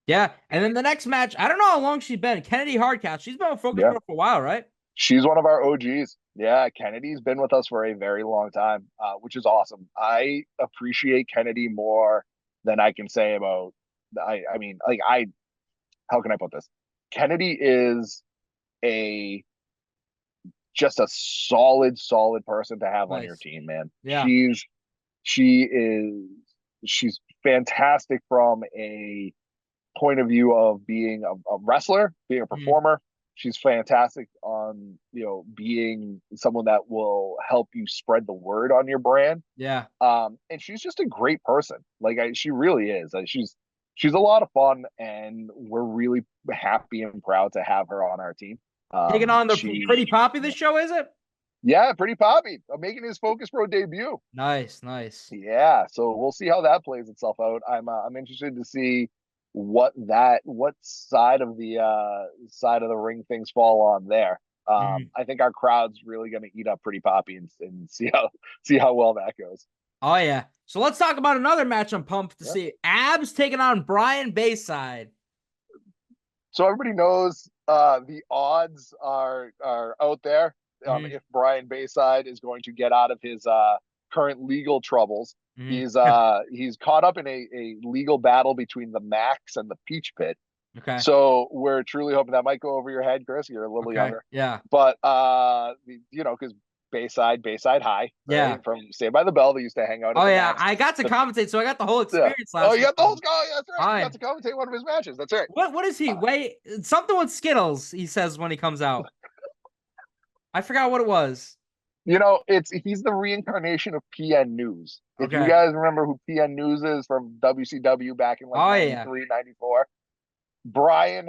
Yeah, and then the next match, I don't know how long she's been. Kennedi Hardcastle. She's been with Focus Pro for a while, right? She's one of our OGs. Yeah, Kennedi's been with us for a very long time, which is awesome. I appreciate Kennedi more than I can say about. How can I put this? Kennedi is just a solid person to have on your team, man. Yeah. She's fantastic from a point of view of being a wrestler, being a performer. She's fantastic on, being someone that will help you spread the word on your brand. Yeah. And she's just a great person. She really is. She's a lot of fun, and we're really happy and proud to have her on our team. Taking on the Pretty Papi this show, is it? Yeah, Pretty Papi making his Focus Pro debut. Nice. Yeah, so we'll see how that plays itself out. I'm interested to see what side of the ring things fall on there. I think our crowd's really going to eat up Pretty Papi and see how well that goes. Oh yeah. So let's talk about another match I'm pumped to see. ABBS taking on Brian Bayside. So everybody knows the odds are out there. If Brian Bayside is going to get out of his current legal troubles. He's caught up in a legal battle between the Max and the Peach Pit. Okay. So we're truly hoping that might go over your head, Chris. You're a little younger. Yeah. But because Bayside High. Right? Yeah. From Saved by the Bell, they used to hang out. Oh yeah, I got to commentate, so I got the whole experience last. Oh, you got the whole. Oh, yeah, that's right. Fine. You got to commentate one of his matches. That's right. What is he? Wait, something with Skittles. He says when he comes out. I forgot what it was. He's the reincarnation of PN News. If you guys remember who PN News is from WCW back in 93, 94, Brian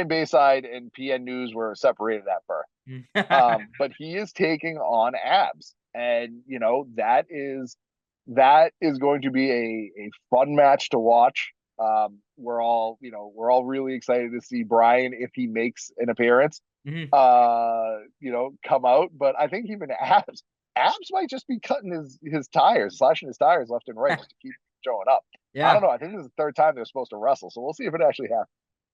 Bayside and PN News were separated at birth. But he is taking on ABBS, and that is going to be a fun match to watch. We're all really excited to see Brian, if he makes an appearance, come out. But I think even ABBS might just be cutting his tires, slashing his tires left and right just to keep showing up. Yeah. I don't know. I think this is the 3rd time they're supposed to wrestle, so we'll see if it actually happens.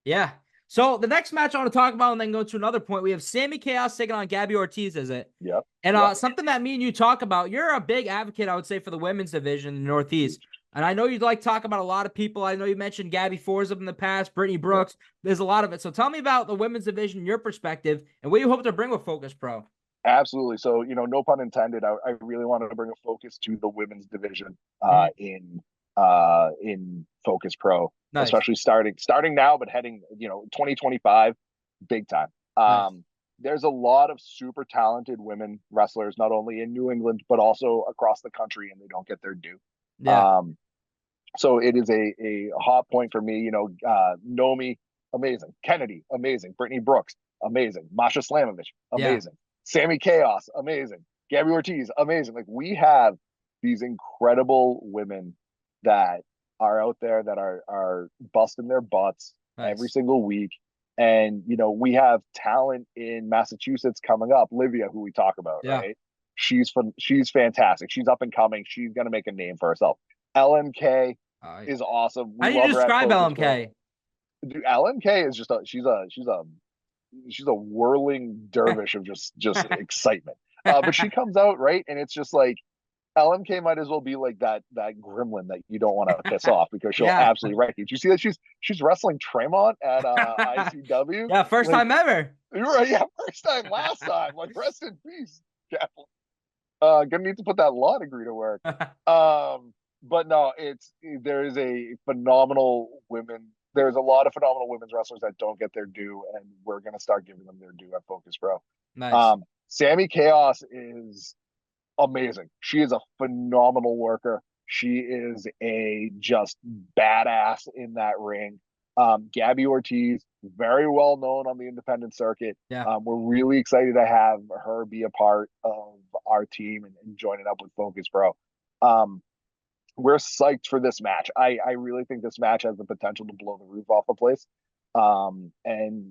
Yeah. So the next match I want to talk about and then go to another point. We have Sammy Chaos taking on Gabby Ortiz, is it? Yep. And something that me and you talk about, you're a big advocate, I would say, for the women's division in the Northeast. And I know you'd like to talk about a lot of people. I know you mentioned Gabby Forza in the past, Brittany Brooks. There's a lot of it. So tell me about the women's division, your perspective, and what you hope to bring with Focus Pro. Absolutely. So, no pun intended. I really wanted to bring a focus to the women's division in Focus Pro, Nice. especially starting now, but heading 2025, big time. Nice. There's a lot of super talented women wrestlers, not only in New England but also across the country, and they don't get their due. Yeah. So it is a hot point for me. Nomi, amazing. Kennedi, amazing. Brittany Brooks, amazing. Masha Slamovich, amazing. Sammy Chaos, amazing. Gabby Ortiz, amazing. Like, we have these incredible women that are out there that are busting their butts every single week. And, we have talent in Massachusetts coming up. Livia, who we talk about, right? She's fantastic. She's up and coming. She's going to make a name for herself. LMK is awesome. How do you describe LMK? Dude, LMK is she's a whirling dervish of just excitement. But she comes out, right, and it's just like LMK might as well be like that gremlin that you don't want to piss off, because she'll absolutely wreck you. Did you see that she's wrestling Tremont at ICW? Yeah, first time ever. You're right. Yeah, first time. Last time. Like, rest in peace, Kaplan. Gonna need to put that law degree to work. But no, there's a lot of phenomenal women's wrestlers that don't get their due, and we're gonna start giving them their due at Focus Pro. Nice. Sammy Chaos is amazing. She is a phenomenal worker. She is a just badass in that ring. Gabby Ortiz, very well known on the independent circuit. We're really excited to have her be a part of our team and joining up with Focus Pro. We're psyched for this match. I really think this match has the potential to blow the roof off the place. And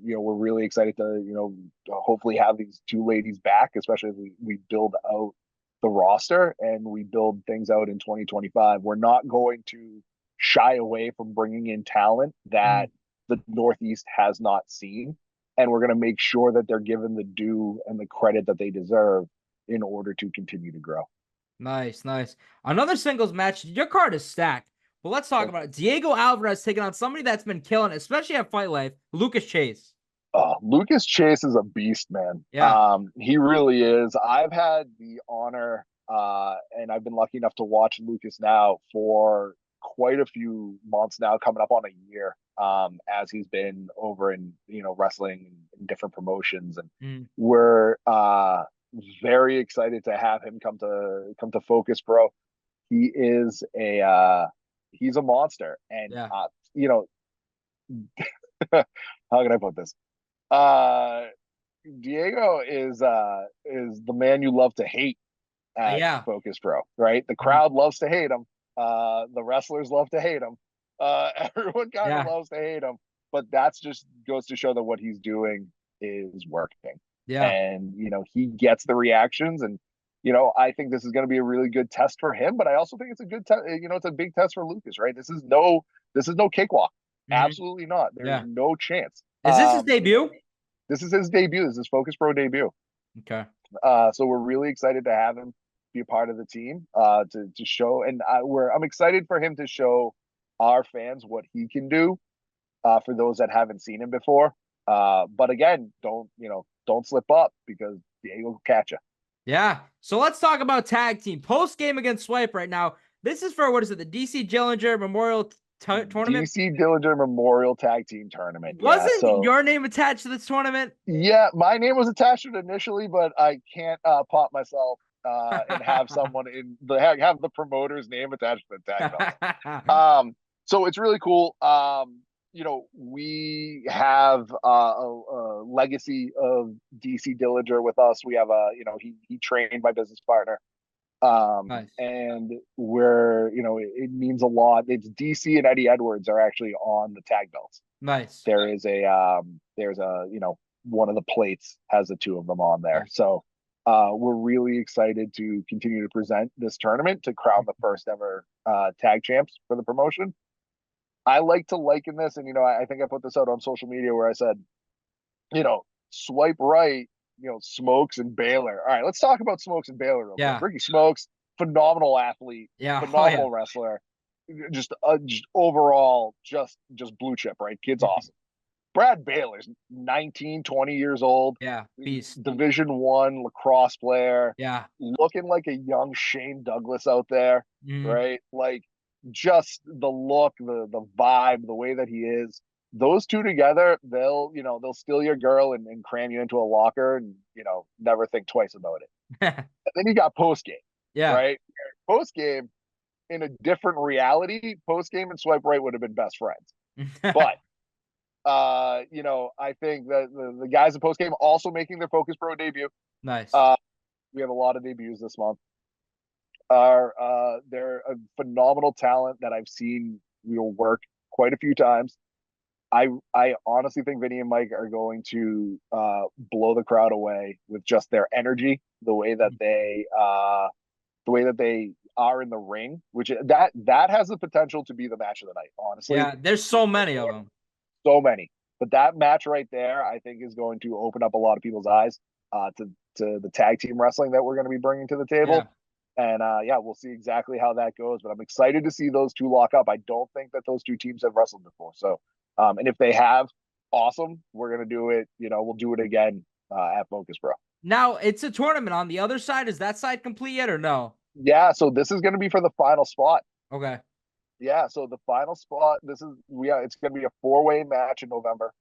we're really excited to hopefully have these two ladies back, especially as we build out the roster and we build things out in 2025. We're not going to shy away from bringing in talent that the Northeast has not seen, and we're going to make sure that they're given the due and the credit that they deserve in order to continue to grow. Nice. Another singles match. Your card is stacked. Well, let's talk about it. Diego Alvarez taking on somebody that's been killing, especially at Fight Life, Lucas Chase. Lucas Chase is a beast, man. Yeah. He really is. I've had the honor, and I've been lucky enough to watch Lucas now for quite a few months now, coming up on a year, as he's been over in, wrestling in different promotions. And we're very excited to have him come to Focus Pro. He is he's a monster. And, how can I put this? Diego is the man you love to hate at Focus Pro, right? The crowd loves to hate him. The wrestlers love to hate him. Everyone kind of loves to hate him, but that's just goes to show that what he's doing is working. Yeah. And, he gets the reactions, and, I think this is going to be a really good test for him, but I also think it's a good test. It's a big test for Lucas, right? This is no cakewalk. Absolutely not. There's no chance. Is this his debut? This is his debut. This is Focus Pro debut. Okay. So we're really excited to have him be a part of the team, to show, and I'm excited for him to show our fans what he can do, for those that haven't seen him before. But again, don't slip up, because Diego will catch you. Yeah. So let's talk about tag team post game against Swipe right now. This is for, what is it? The DC Dillinger Memorial Tournament? DC Dillinger Memorial Tag Team Tournament. Wasn't your name attached to this tournament? Yeah, my name was attached to it initially, but I can't pop myself and have someone have the promoter's name attached to the tag belt. So it's really cool. We have a legacy of DC Dillinger with us. We have he trained my business partner. Nice. And we're, it means a lot. It's DC and Eddie Edwards are actually on the tag belts. Nice. There's one of the plates has the two of them on there. Nice. So we're really excited to continue to present this tournament to crown the first ever tag champs for the promotion. I like to liken this, and I think I put this out on social media where I said, swipe right, Smokes and Baylor. All right, let's talk about Smokes and Baylor real quick. Ricky Smokes, phenomenal athlete, phenomenal wrestler, just overall just blue chip, right? Kid's awesome. Brad Baylor's 19, 20 years old. Yeah, beast. Division I lacrosse player. Yeah. Looking like a young Shane Douglas out there, Mhm. right? Like just the look, the vibe, the way that he is. Those two together, they'll steal your girl and cram you into a locker and, never think twice about it. And then you got post game, Yeah. right? Post game, in a different reality, post game and Swipe Right would have been best friends. But I think that the guys in post game also making their Focus Pro debut. Nice. We have a lot of debuts this month. They're a phenomenal talent that I've seen work quite a few times. I honestly think Vinny and Mike are going to blow the crowd away with just their energy, the way that they are in the ring, which that has the potential to be the match of the night. Honestly, yeah, there's so many of them. So many, but that match right there, I think, is going to open up a lot of people's eyes to the tag team wrestling that we're going to be bringing to the table. Yeah. And we'll see exactly how that goes. But I'm excited to see those two lock up. I don't think that those two teams have wrestled before. So, and if they have, awesome. We're gonna do it. We'll do it again at Focus Pro. Now it's a tournament on the other side. Is that side complete yet or no? Yeah. So this is gonna be for the final spot. Okay. Yeah. So the final spot. It's gonna be a 4-way match in November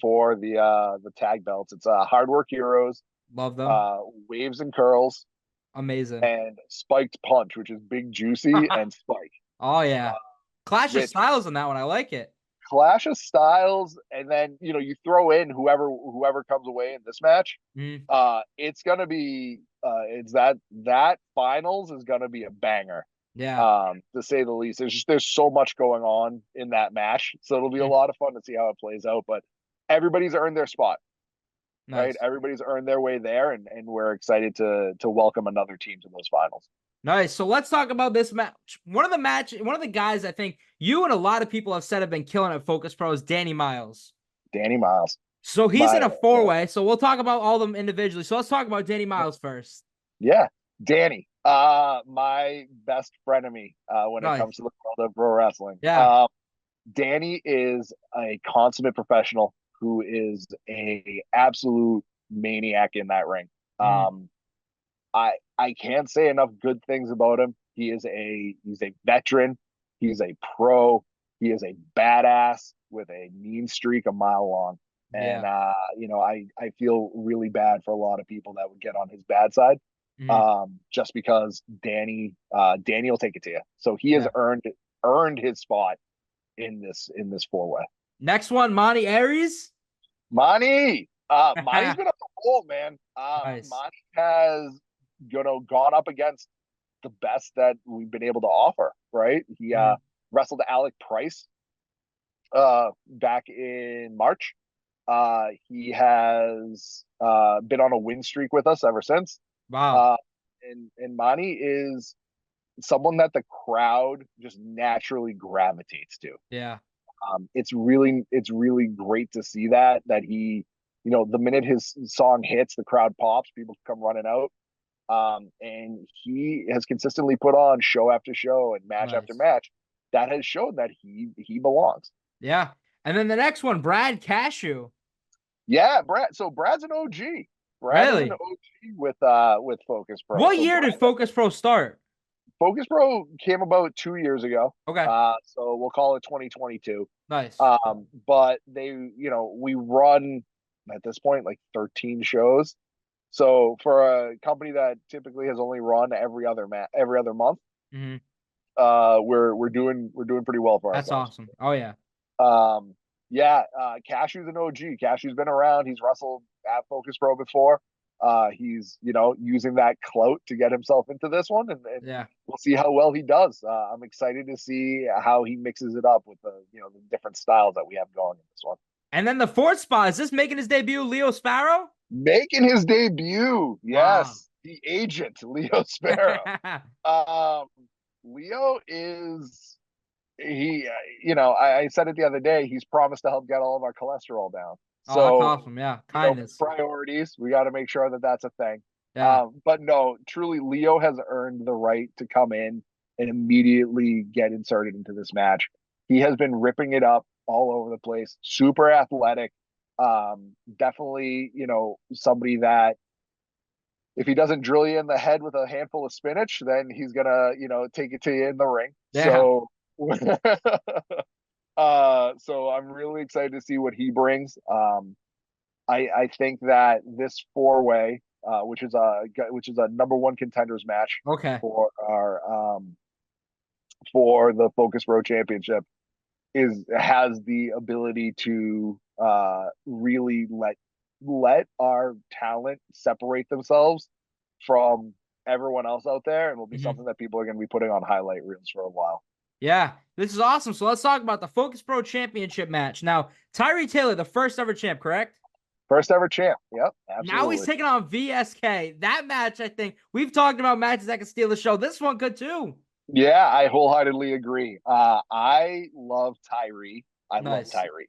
for the tag belts. It's Hard Work Heroes. Love them. Waves and Curls. Amazing. And Spiked Punch, which is Big Juicy and Spike. Oh yeah. Clash of Styles on that one. I like it. Clash of Styles, and then you throw in whoever comes away in this match. It's gonna be it's that finals is gonna be a banger. Yeah. To say the least. There's so much going on in that match, so it'll be a lot of fun to see how it plays out. But everybody's earned their spot. Nice. Right, everybody's earned their way there, and we're excited to welcome another team to those finals. Nice. So let's talk about this match. One of the guys I think you and a lot of people have said have been killing at Focus Pro is Danny Miles. Danny Miles. So he's in a 4-way. So we'll talk about all of them individually. So let's talk about Danny Miles first. Yeah, Danny. My best frenemy when it comes to the world of pro wrestling. Yeah. Danny is a consummate professional who is a absolute maniac in that ring. I can't say enough good things about him. He's a veteran. He's a pro. He is a badass with a mean streak a mile long. And I feel really bad for a lot of people that would get on his bad side. Just because Danny will take it to you. So he has earned his spot in this 4-way. Next one, Aries. Manny's been up the roll, man. Nice. Manny has gone up against the best that we've been able to offer, right? He wrestled Alec Price back in March. He has been on a win streak with us ever since. Wow. And Manny is someone that the crowd just naturally gravitates to. Yeah. It's really great to see that he, the minute his song hits, the crowd pops, people come running out. And he has consistently put on show after show and match after match that has shown that he belongs. Yeah. And then the next one, Brad Cashew. Yeah, Brad. So Brad's an OG. Brad is an OG with Focus Pro. What year did Focus Pro start? Focus Pro came about 2 years ago. Okay. So we'll call it 2022. Nice. But we run at this point like 13 shows. So for a company that typically has only run every other month, we're doing pretty well for ourselves. That's awesome. Oh yeah. Cashew's an OG. Cashew's been around. He's wrestled at Focus Pro before. He's using that clout to get himself into this one, and we'll see how well he does. I'm excited to see how he mixes it up with the different styles that we have going in this one. And then the 4th spot, is this making his debut, Leo Sparrow? Making his debut, yes. Wow. The agent, Leo Sparrow. Leo is I said it the other day. He's promised to help get all of our cholesterol down. So, that's awesome. Yeah. Kindness. Priorities. We got to make sure that that's a thing. Yeah. But no, truly, Leo has earned the right to come in and immediately get inserted into this match. He has been ripping it up all over the place, super athletic. Definitely, somebody that if he doesn't drill you in the head with a handful of spinach, then he's gonna, take it to you in the ring. Yeah. So, so I'm really excited to see what he brings. I think that this four-way, which is a number one contenders match Okay. for our for the Focus Pro Championship, has the ability to really let our talent separate themselves from everyone else out there, and will be something that people are going to be putting on highlight reels for a while. Yeah, this is awesome. So let's talk about the Focus Pro Championship match. Now, Tyree Taylor, the first ever champ, correct? First ever champ. Yep, absolutely. Now he's taking on VSK. That match, I think, we've talked about matches that can steal the show. This one could too. Yeah, I wholeheartedly agree. I love Tyree. Nice. Love Tyree.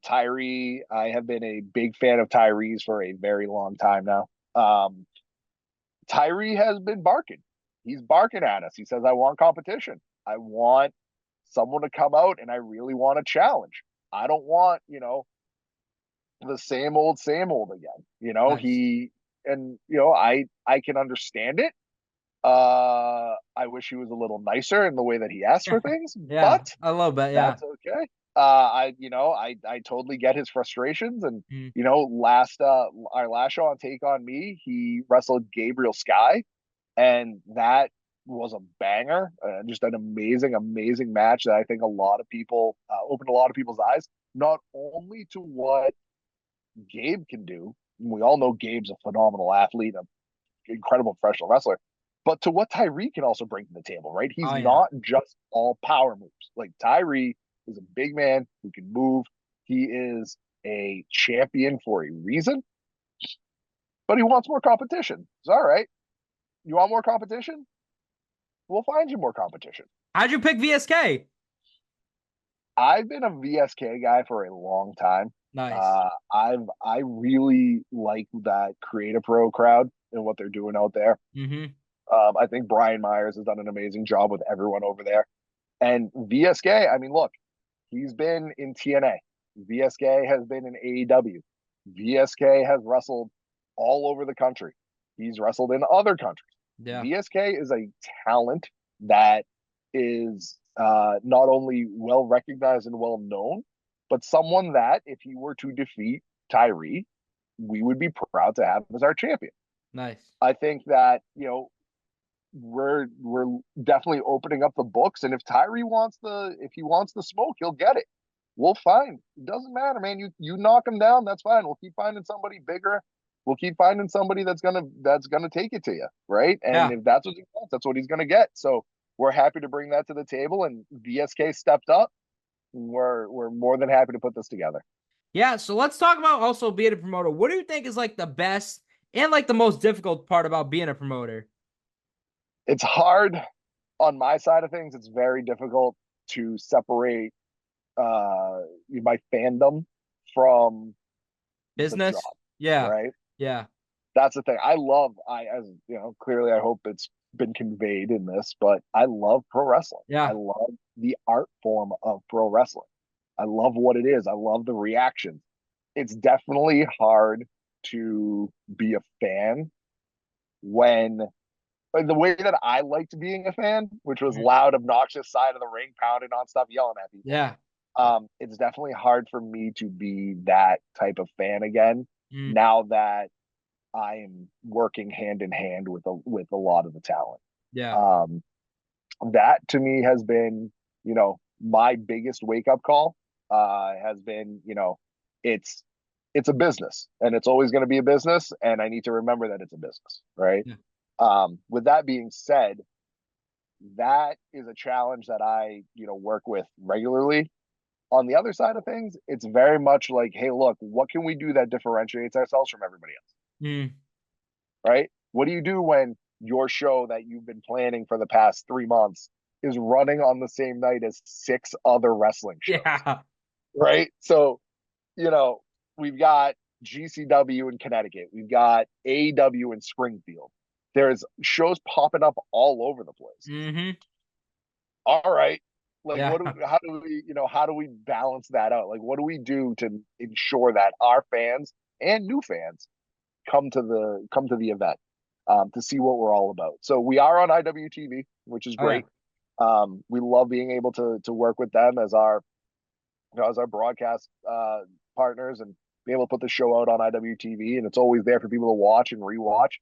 Tyree, I have been a big fan of Tyree's for a very long time now. Tyree has been barking. He's barking at us. He says, I want competition. I want someone to come out, and I really want a challenge. I don't want, the same old again. Nice. I can understand it. I wish he was a little nicer in the way that he asked for things, Yeah, but I love that. Yeah, that's okay. I totally get his frustrations, and our last show on Take On Me, he wrestled Gabriel Sky, and that was a banger, just an amazing match that I think a lot of people opened a lot of people's eyes, not only to what Gabe can do. We all know Gabe's a phenomenal athlete, an incredible professional wrestler, but to what Tyree can also bring to the table, right? He's not just all power moves. Like, Tyree is a big man who can move. He is a champion for a reason, but he wants more competition. It's all right. You want more competition? We'll find you more competition. How'd you pick VSK? I've been a VSK guy for a long time. Nice. I really like that Creative Pro crowd and what they're doing out there. I think Brian Myers has done an amazing job with everyone over there. And VSK, I mean, look, he's been in TNA. VSK has been in AEW. VSK has wrestled all over the country. He's wrestled in other countries. Yeah. VSK is a talent that is not only well recognized and well known, but someone that if he were to defeat Tyree, we would be proud to have as our champion. Nice. I think that, we're definitely opening up the books, and if Tyree wants the smoke, he'll get it. We'll find. It doesn't matter, man. You knock him down, that's fine. We'll keep finding somebody bigger. We'll keep finding somebody that's gonna take it to you, right? And if that's what he wants, that's what he's gonna get. So we're happy to bring that to the table, and VSK stepped up. We're more than happy to put this together. Yeah, so let's talk about also being a promoter. What do you think is like the best and like the most difficult part about being a promoter? It's hard on my side of things. It's very difficult to separate my fandom from business. The job, yeah. Right. Yeah. That's the thing. Clearly I hope it's been conveyed in this, but I love pro wrestling. Yeah. I love the art form of pro wrestling. I love what it is. I love the reactions. It's definitely hard to be a fan when the way that I liked being a fan, which was loud, obnoxious, side of the ring, pounding on stuff, yelling at people. Yeah. It's definitely hard for me to be that type of fan again, now that I am working hand in hand with a lot of the talent. Yeah. That to me has been, my biggest wake up call. Has been, it's a business, and it's always going to be a business, and I need to remember that it's a business, right? Yeah. With that being said, that is a challenge that I, work with regularly. On the other side of things, it's very much like, hey, look, what can we do that differentiates ourselves from everybody else? Right? What do you do when your show that you've been planning for the past 3 months is running on the same night as 6 other wrestling shows? Yeah. Right? So, we've got GCW in Connecticut. We've got AEW in Springfield. There's shows popping up all over the place. All right. Like, Yeah. how do we balance that out? Like, what do we do to ensure that our fans and new fans come to the event to see what we're all about? So we are on IWTV, which is Oh, yeah. great. We love being able to work with them as our broadcast partners and be able to put the show out on IWTV, and it's always there for people to watch and rewatch.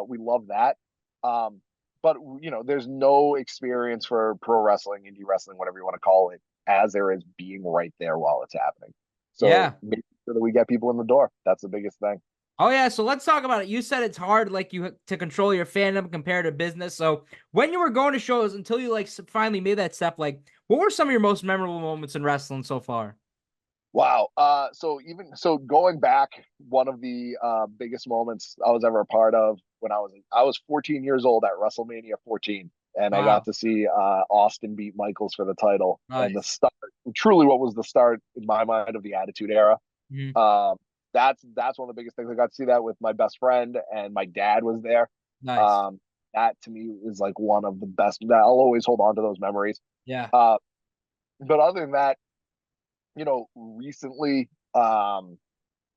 We love that. But there's no experience for pro wrestling, indie wrestling, whatever you want to call it, as there is being right there while it's happening. So Yeah. make sure that we get people in the door. That's the biggest thing. Oh yeah, so let's talk about it. You said it's hard, like to control your fandom compared to business. So when you were going to shows until you like finally made that step, like what were some of your most memorable moments in wrestling so far? Wow. So going back, one of the biggest moments I was ever a part of when I was 14 years old at WrestleMania 14, and I got Wow. to see Austin beat Michaels for the title, and the Nice. start, truly what was the start in my mind of the Attitude Era. Mhm. That's one of the biggest things. I got to see that with my best friend, and my dad was there. Nice. That to me is like one of the best. I'll always hold on to those memories. Yeah. But other than that, recently, one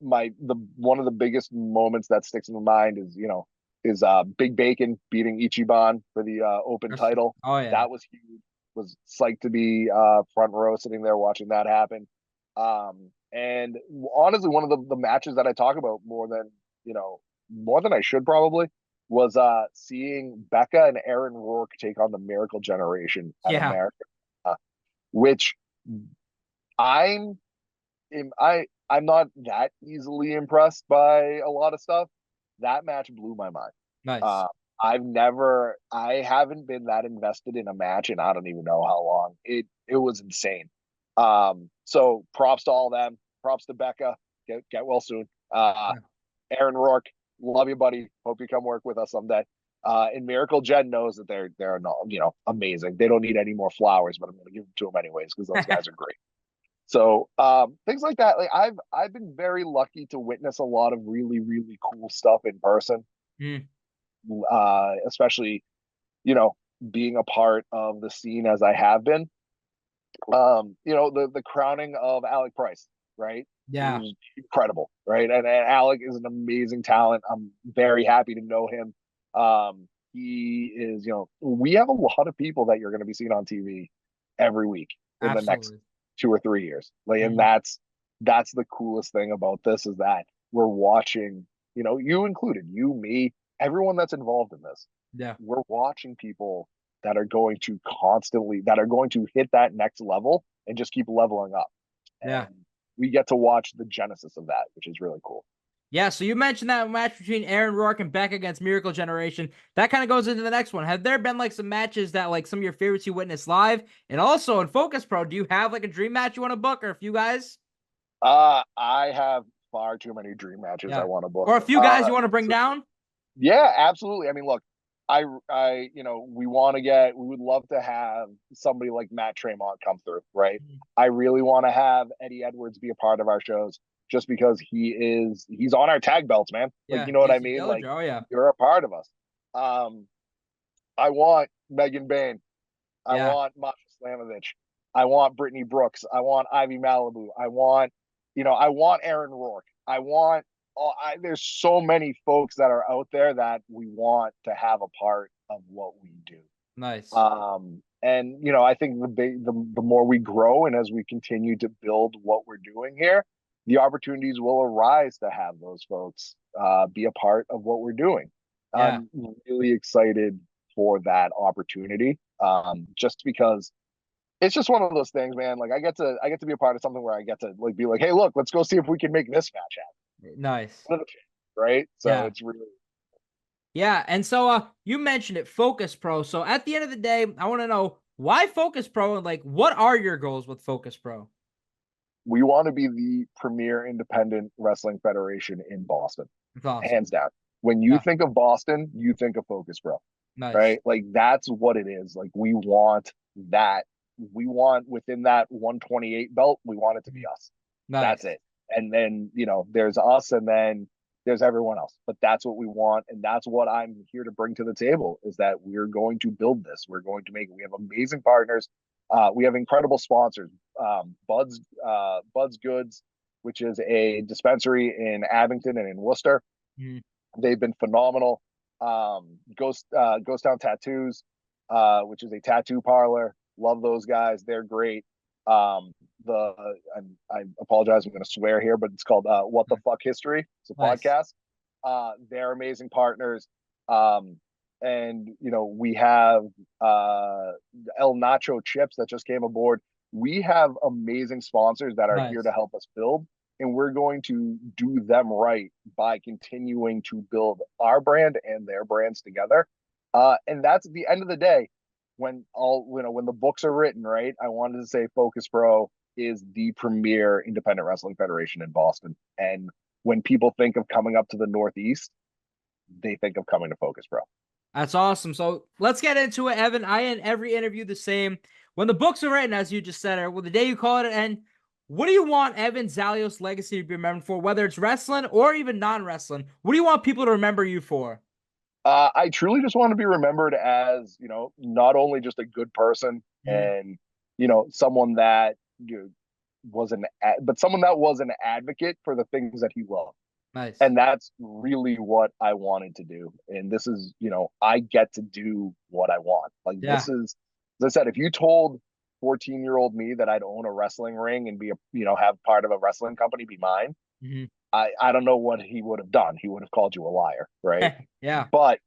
of the biggest moments that sticks in my mind is Big Bacon beating Ichiban for the open title. Oh yeah. That was huge. Was psyched to be front row sitting there watching that happen. And honestly, one of the matches that I talk about more than I should probably was seeing Becca and Aaron Rourke take on the Miracle Generation at Yeah. America, which I'm not that easily impressed by a lot of stuff. That match blew my mind. Nice. I haven't been that invested in a match and I don't even know how long. It was insane. So props to all them. Props to Becca. Get well soon. Aaron Rourke, love you, buddy. Hope you come work with us someday. And Miracle Gen knows that they're not, amazing. They don't need any more flowers, but I'm going to give them to them anyways because those guys are great. So things like that. Like I've been very lucky to witness a lot of really, really cool stuff in person. Mm. Especially, being a part of the scene as I have been. The crowning of Alec Price, right? Yeah. It was incredible, right? And Alec is an amazing talent. I'm very happy to know him. He is, we have a lot of people that you're going to be seeing on TV every week in the next 2 or 3 years. Like, and that's the coolest thing about this is that we're watching, you included, you, me, everyone that's involved in this. Yeah. We're watching people that are going to hit that next level and just keep leveling up. Yeah. And we get to watch the genesis of that, which is really cool. Yeah, so you mentioned that match between Aaron Rourke and Beck against Miracle Generation. That kind of goes into the next one. Have there been like some matches that like some of your favorites you witnessed live? And also in Focus Pro, do you have like a dream match you want to book or a few guys? I have far too many dream matches I want to book. Or a few guys you want to bring down? Yeah, absolutely. I mean, look, we would love to have somebody like Matt Tremont come through, right? I really want to have Eddie Edwards be a part of our shows just because he's on our tag belts, man. Like, you know what I mean? Like, you're a part of us. I want Megan Bayne. I want Masha Slamovich. I want Brittany Brooks. I want Ivy Malibu. I want Aaron Rourke. There's so many folks that are out there that we want to have a part of what we do. Nice. And I think the more we grow and as we continue to build what we're doing here, the opportunities will arise to have those folks be a part of what we're doing. Yeah. I'm really excited for that opportunity. Just because it's just one of those things, man. Like I get to be a part of something where I get to like be like, hey, look, let's go see if we can make this match happen. Nice. Right? So it's really. Yeah, and so you mentioned it, Focus Pro. So at the end of the day, I want to know why Focus Pro and like what are your goals with Focus Pro? We want to be the premier independent wrestling federation in Boston. Awesome. Hands down. When you think of Boston, you think of Focus Pro. Nice. Right? Like that's what it is. Like we want that. We want within that 128 belt, we want it to be us. Nice. That's it. And then, there's us and then there's everyone else. But that's what we want. And that's what I'm here to bring to the table is that we're going to build this. We're going to make it. We have amazing partners. We have incredible sponsors. Goodz, Goodz, which is a dispensary in Abington and in Worcester. They've been phenomenal. Ghost Town Tattoos, which is a tattoo parlor. Love those guys. They're great. I apologize, I'm going to swear here, but it's called What the Fuck History. It's a podcast. They're amazing partners. And we have El Nacho Chips that just came aboard. We have amazing sponsors that are here to help us build, and we're going to do them right by continuing to build our brand and their brands together. And that's at the end of the day, when the books are written, right? I wanted to say Focus Pro is the premier independent wrestling federation in Boston. And when people think of coming up to the Northeast, they think of coming to Focus Pro. That's awesome. So let's get into it, Evan. I end every interview the same. When the books are written, as you just said, or the day you call it an end, what do you want Evan Zalios' legacy to be remembered for, whether it's wrestling or even non-wrestling? What do you want people to remember you for? I truly just want to be remembered as, not only just a good person and, someone that was someone that was an advocate for the things that he loved. Nice. And that's really what I wanted to do. And this is, I get to do what I want. This is, as I said, if you told 14-year-old me that I'd own a wrestling ring and be have part of a wrestling company be mine, I don't know what he would have done. He would have called you a liar, right? Yeah. But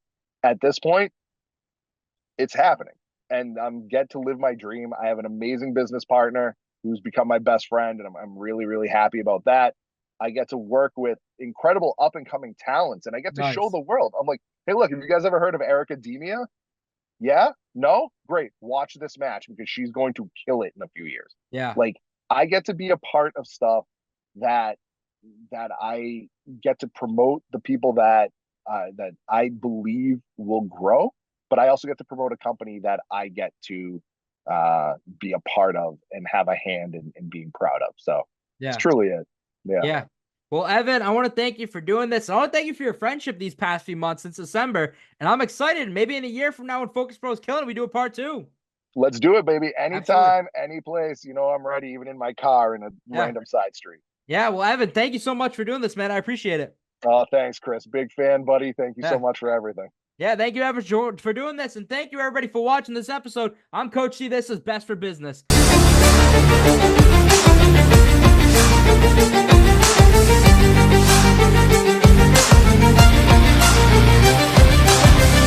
at this point, it's happening, and I'm get to live my dream. I have an amazing business partner who's become my best friend, and I'm really, really happy about that. I get to work with incredible up and coming talents, and I get to show the world. I'm like, hey, look, have you guys ever heard of Erica Demia? Yeah? No? Great. Watch this match because she's going to kill it in a few years. Yeah. I get to be a part of stuff that I get to promote the people that I believe will grow, but I also get to promote a company that I get to be a part of and have a hand in being proud of. So it's truly it. Yeah. Well, Evan, I want to thank you for doing this. I want to thank you for your friendship these past few months since December. And I'm excited. Maybe in a year from now when Focus Pro is killing it, we do a part 2. Let's do it, baby. Anytime, any place. I'm ready, even in my car in a random side street. Yeah. Well, Evan, thank you so much for doing this, man. I appreciate it. Oh, thanks, Chris. Big fan, buddy. Thank you so much for everything. Yeah, thank you, Evan, for doing this. And thank you, everybody, for watching this episode. I'm Coach C. This is Best for Business.